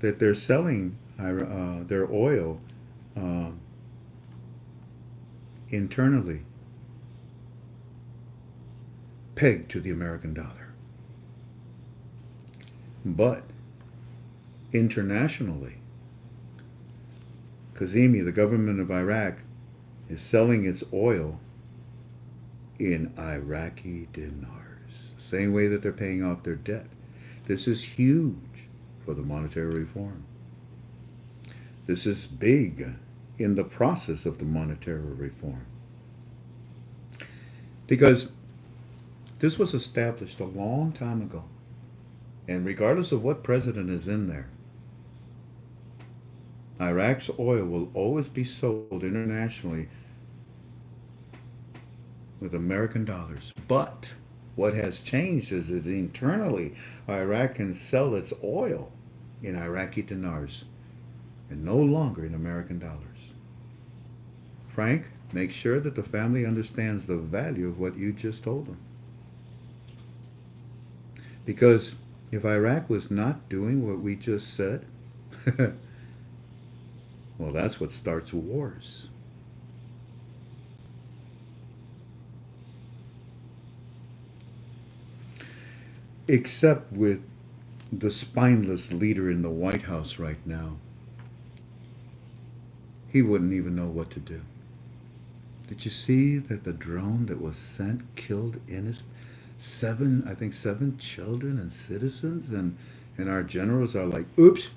that they're selling their oil internally, pegged to the American dollar. But internationally, Kazemi, the government of Iraq, is selling its oil in Iraqi dinars, the same way that they're paying off their debt. This is huge for the monetary reform. This is big in the process of the monetary reform. Because this was established a long time ago. And regardless of what president is in there, Iraq's oil will always be sold internationally with American dollars. But what has changed is that internally, Iraq can sell its oil in Iraqi dinars and no longer in American dollars. Frank, make sure that the family understands the value of what you just told them. Because if Iraq was not doing what we just said, well, that's what starts wars. Except with the spineless leader in the White House right now. He wouldn't even know what to do. Did you see that the drone that was sent killed seven children and citizens? And our generals are like, oops,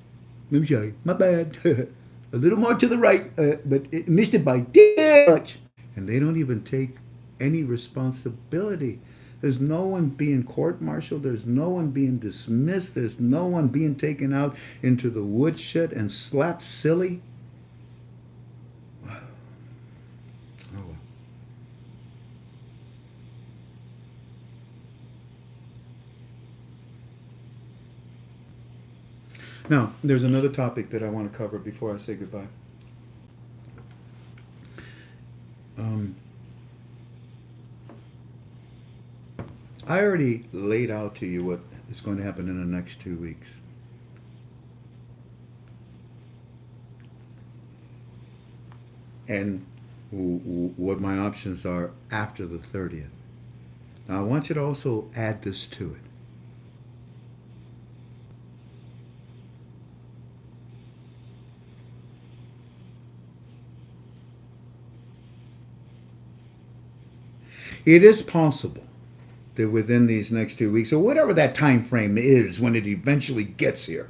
I'm sorry, my bad. A little more to the right, but it missed it by too much. And they don't even take any responsibility. There's no one being court-martialed. There's no one being dismissed. There's no one being taken out into the woodshed and slapped silly. Oh, well. Now, there's another topic that I want to cover before I say goodbye. I already laid out to you what is going to happen in the next 2 weeks. And what my options are after the 30th. Now, I want you to also add this to it. It is possible that within these next 2 weeks, or whatever that time frame is when it eventually gets here,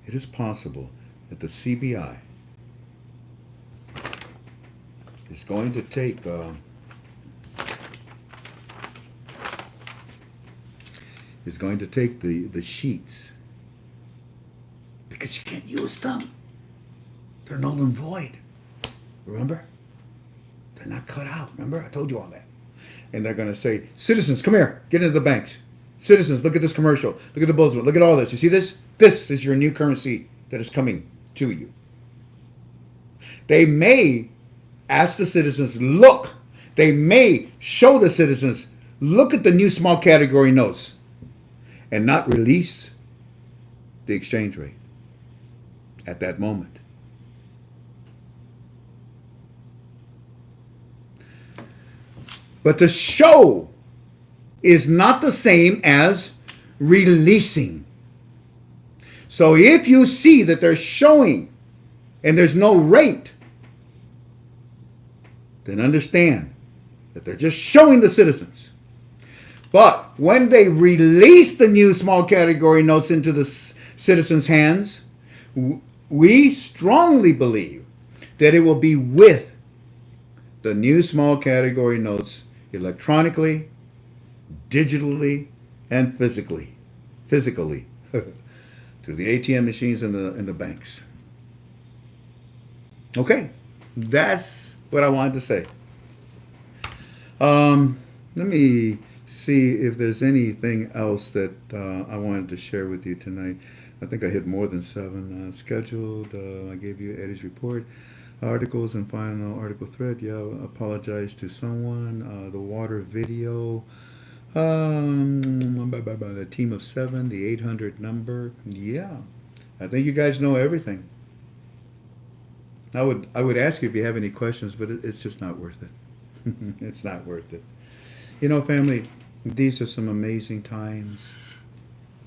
it is possible that the CBI is going to take the sheets, because you can't use them. They're null and void. Remember? They're not cut out. Remember? I told you all that. And they're going to say, citizens, come here. Get into the banks. Citizens, look at this commercial. Look at the bullshit. Look at all this. You see this? This is your new currency that is coming to you. They may ask the citizens, look. They may show the citizens, look at the new small category notes, and not release the exchange rate at that moment. But the show is not the same as releasing. So if you see that they're showing and there's no rate, then understand that they're just showing the citizens. But when they release the new small category notes into the citizens' hands, we strongly believe that it will be with the new small category notes electronically, digitally, and physically through the ATM machines in the banks. Okay, that's what I wanted to say. Let me see if there's anything else that I wanted to share with you tonight. I think I hit more than 7 scheduled. I gave you Eddie's report, articles, and final article thread. Yeah, apologize to someone. The water video. The team of 7, the 800 number. Yeah, I think you guys know everything. I would ask you if you have any questions, but it's just not worth it. It's not worth it. You know, family, these are some amazing times.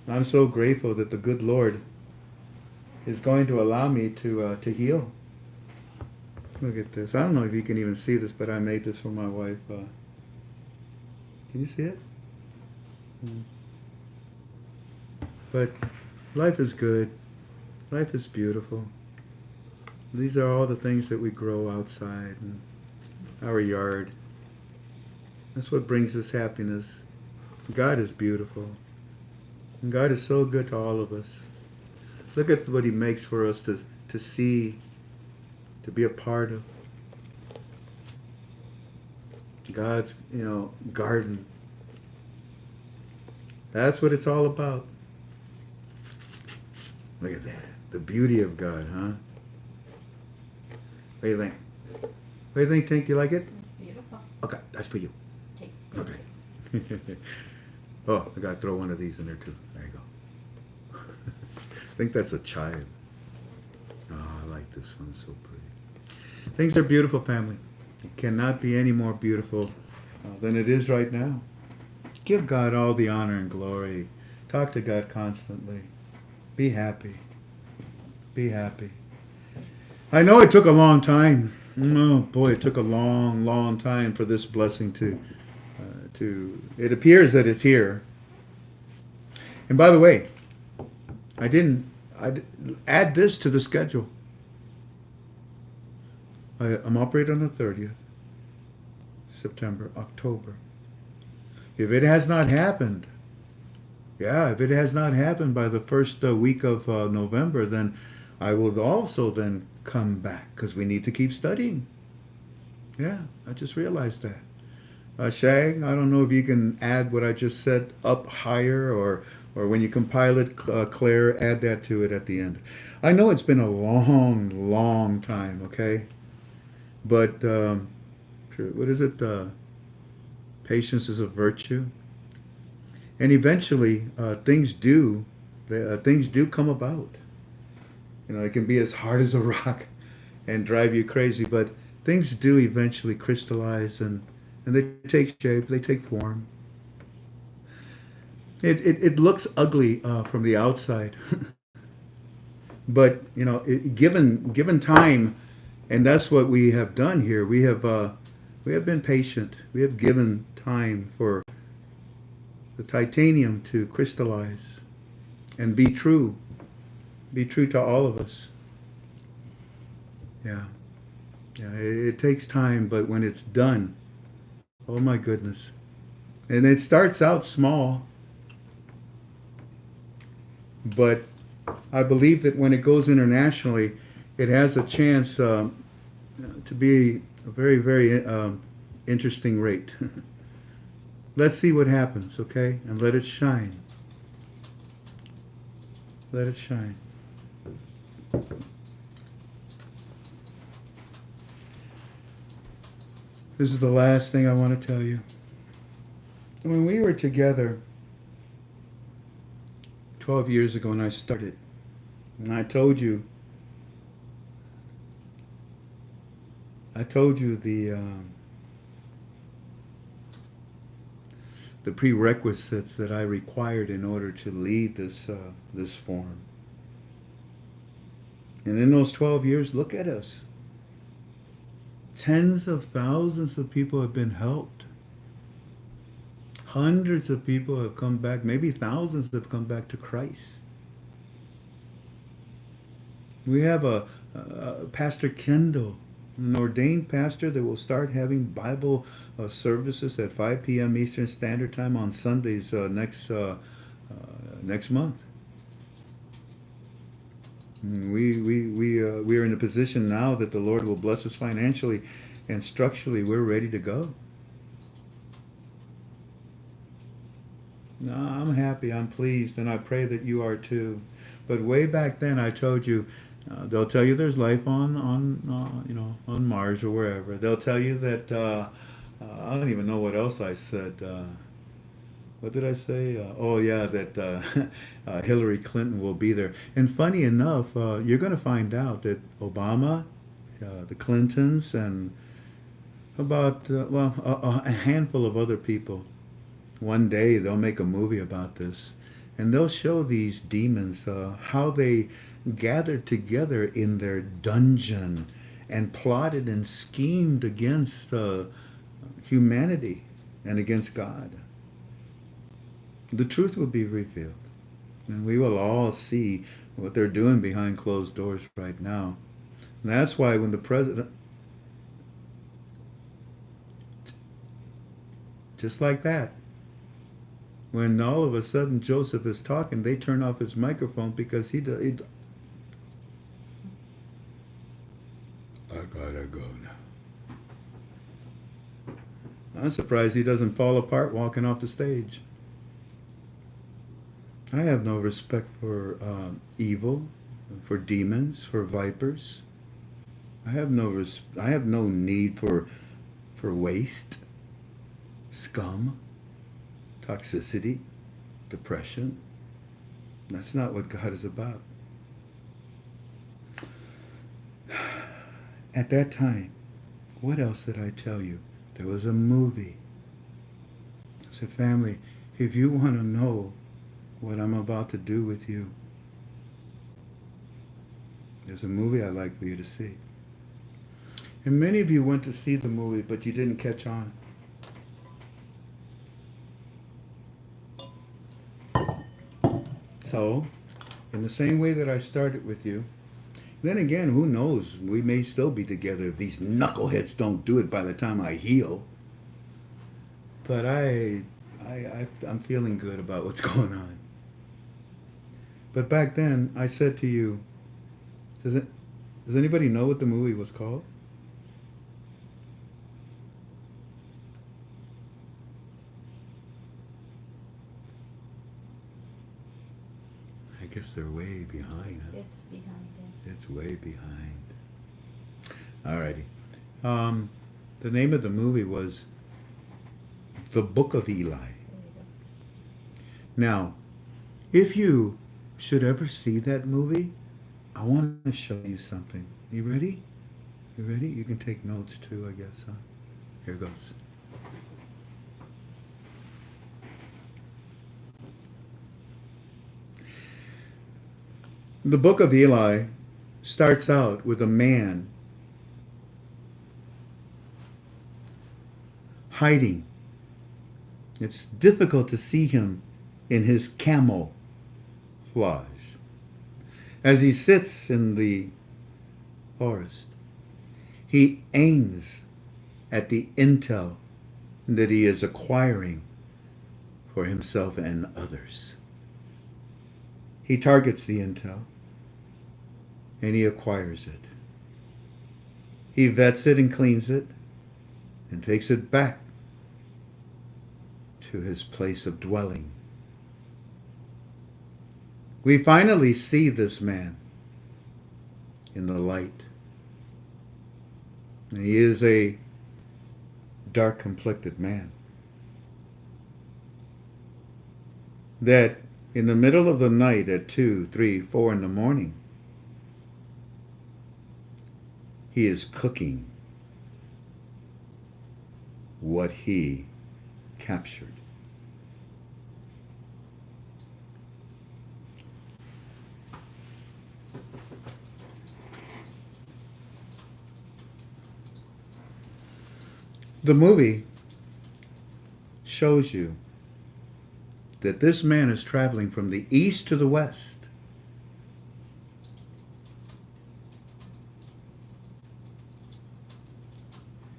I'm so grateful that the good Lord is going to allow me to heal. Look at this. I don't know if you can even see this, but I made this for my wife. Can you see it? But life is good. Life is beautiful. These are all the things that we grow outside in our yard. That's what brings us happiness. God is beautiful. And God is so good to all of us. Look at what He makes for us to see, to be a part of. God's, garden. That's what it's all about. Look at that. The beauty of God, huh? What do you think? What do you think, Tink? Do you like it? It's beautiful. Okay, that's for you. Take. Okay. Oh, I gotta throw one of these in there too. There you go. I think that's a chive. Oh, I like this one. It's so pretty. Things are beautiful, family. It cannot be any more beautiful than it is right now. Give God all the honor and glory. Talk to God constantly. Be happy. Be happy. I know it took a long time. Oh boy, it took a long, long time for this blessing to. It appears that it's here. And by the way, I add this to the schedule. I'm operating on the 30th, September, October. If it has not happened, if it has not happened by the first week of November, then I will also then come back because we need to keep studying. Yeah, I just realized that. Shag, I don't know if you can add what I just said up higher or when you compile it, Claire, add that to it at the end. I know it's been a long, long time, okay? But, what is it? Patience is a virtue. And eventually, things do come about. It can be as hard as a rock and drive you crazy, but things do eventually crystallize and they take shape, they take form. It looks ugly from the outside, but given time, and that's what we have done here. We have been patient. We have given time for the titanium to crystallize and be true to all of us. Yeah, it takes time, but when it's done, oh my goodness. And it starts out small, but I believe that when it goes internationally, it has a chance to be a very, very interesting rate. Let's see what happens, okay? And let it shine. Let it shine. This is the last thing I want to tell you. When we were together 12 years ago when I started, and I told you the prerequisites that I required in order to lead this forum. And in those 12 years, look at us. Tens of thousands of people have been helped. hundreds of people have come back, maybe thousands have come back to Christ. We have a Pastor Kendall, an ordained pastor that will start having Bible services at 5 p.m. Eastern Standard Time on Sundays next month. We are in a position now that the Lord will bless us financially and structurally. We're ready to go. No, I'm happy, I'm pleased, and I pray that you are too. But way back then, I told you, they'll tell you there's life on Mars or wherever. They'll tell you that I don't even know what else I said. What did I say? That Hillary Clinton will be there. And funny enough, you're going to find out that Obama, the Clintons, and about a handful of other people. One day they'll make a movie about this, and they'll show these demons how they gathered together in their dungeon and plotted and schemed against humanity and against God. The truth will be revealed, and we will all see what they're doing behind closed doors right now. And that's why when the president, just like that, when all of a sudden Joseph is talking, they turn off his microphone because I gotta go now. I'm surprised he doesn't fall apart walking off the stage. I have no respect for evil, for demons, for vipers. I have no need for waste, scum, toxicity, depression. That's not what God is about. At that time, what else did I tell you? There was a movie. I said, family, if you want to know what I'm about to do with you, there's a movie I'd like for you to see. And many of you went to see the movie, but you didn't catch on. So, in the same way that I started with you, then again, who knows? We may still be together if these knuckleheads don't do it by the time I heal. But I'm feeling good about what's going on. But back then, I said to you, does anybody know what the movie was called? I guess they're way behind, huh? It's behind it. It's way behind. Alrighty. The name of the movie was The Book of Eli. There you go. Now, if you should ever see that movie, I want to show you something. You ready? You ready? You can take notes too, I guess, huh? Here goes. The Book of Eli starts out with a man hiding. It's difficult to see him in his camouflage. As he sits in the forest, he aims at the intel that he is acquiring for himself and others. He targets the intel and he acquires it. He vets it and cleans it and takes it back to his place of dwelling. We finally see this man in the light. And he is a dark-complected man. That in the middle of the night at 2, 3, 4 in the morning, he is cooking what he captured. The movie shows you that this man is traveling from the east to the west.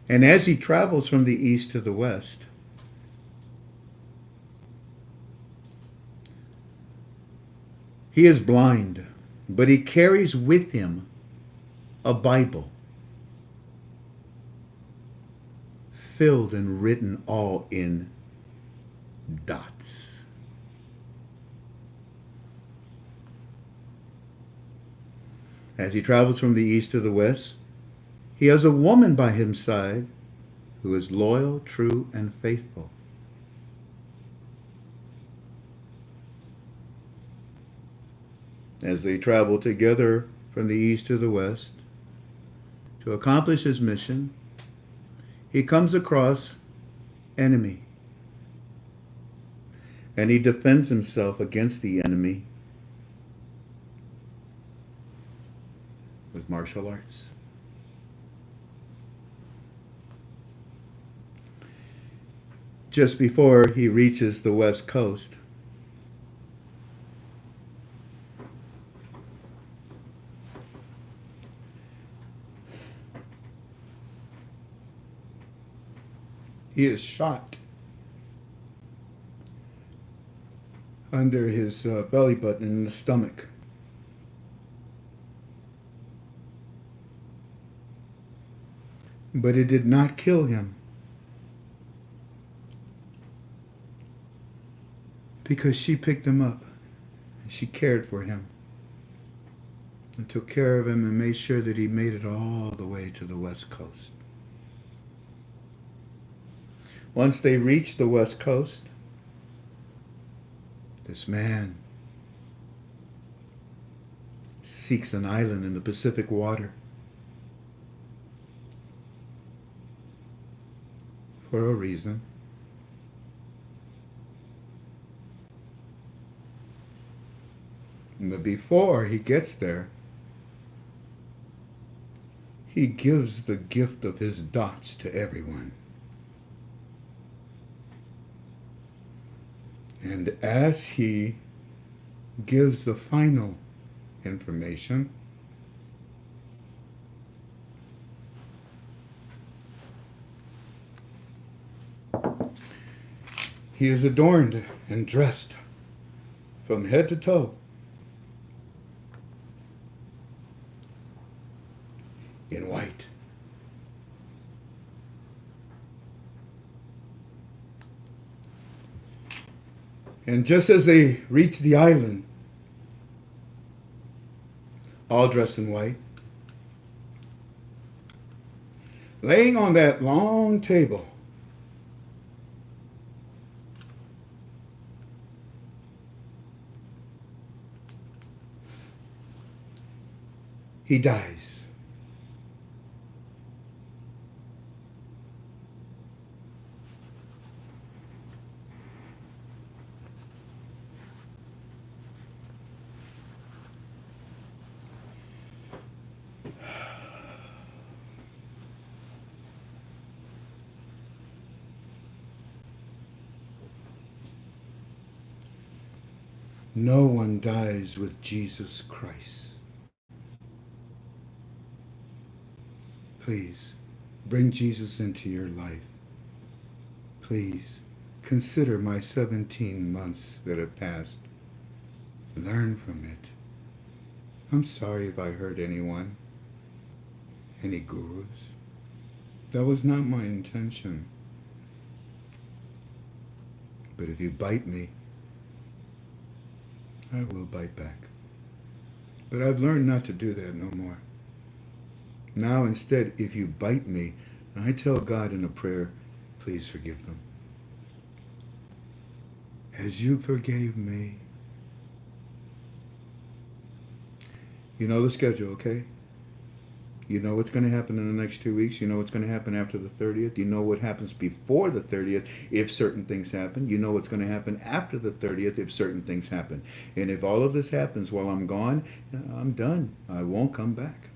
And as he travels from the east to the west, he is blind, but he carries with him a Bible filled and written all in dots. As he travels from the east to the west, he has a woman by his side who is loyal, true, and faithful. As they travel together from the east to the west to accomplish his mission, he comes across enemy. And he defends himself against the enemy with martial arts. Just before he reaches the west coast, he is shot under his belly button in the stomach. But it did not kill him, because she picked him up and she cared for him and took care of him and made sure that he made it all the way to the west coast. Once they reached the west coast, this man seeks an island in the Pacific water for a reason. But before he gets there, he gives the gift of his dots to everyone. And as he gives the final information, he is adorned and dressed from head to toe in white. And just as they reach the island, all dressed in white, laying on that long table he dies. No one dies with Jesus Christ. Please, bring Jesus into your life. Please, consider my 17 months that have passed. Learn from it. I'm sorry if I hurt anyone, any gurus. That was not my intention. But if you bite me, I will bite back. But I've learned not to do that no more. Now instead, if you bite me, I tell God in a prayer, please forgive them, as you forgave me. You know the schedule, okay? You know what's going to happen in the next 2 weeks. You know what's going to happen after the 30th. You know what happens before the 30th if certain things happen. You know what's going to happen after the 30th if certain things happen. And if all of this happens while I'm gone, I'm done. I won't come back.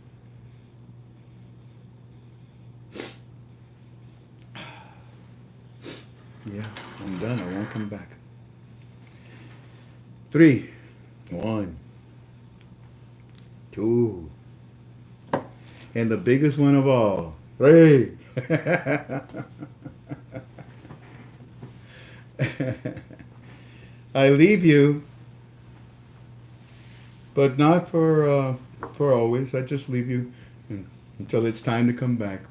Yeah, I'm done. I won't come back. 3, 1, 2, and the biggest one of all, 3. I leave you, but not for always. I just leave you until it's time to come back.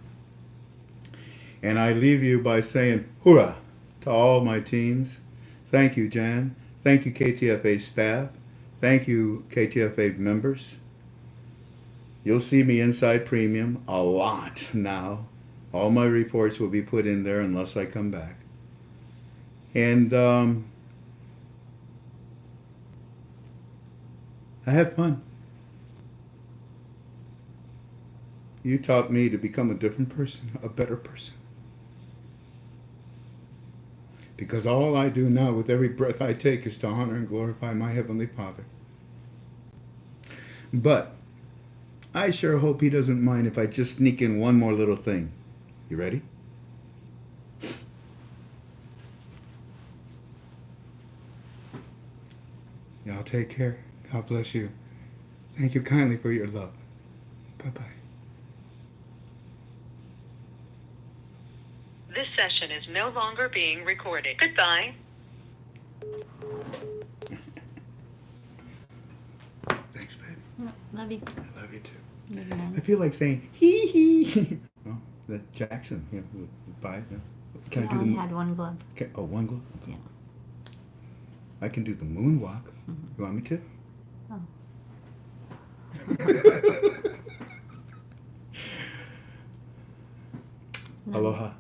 And I leave you by saying hoorah to all my teams. Thank you, Jan. Thank you, KTFA staff. Thank you, KTFA members. You'll see me inside Premium a lot now. All my reports will be put in there unless I come back. And I have fun. You taught me to become a different person, a better person. Because all I do now with every breath I take is to honor and glorify my Heavenly Father. But I sure hope He doesn't mind if I just sneak in one more little thing. You ready? Y'all take care. God bless you. Thank you kindly for your love. Bye-bye. This session is no longer being recorded. Goodbye. Thanks, babe. Love you. I love you too. Love you, Mom. I feel like saying hee hee. Oh, that Jackson. Yeah, bye. Yeah. Can I I do the only had one glove. one glove? Yeah. I can do the moonwalk. You want me to? Oh. Aloha.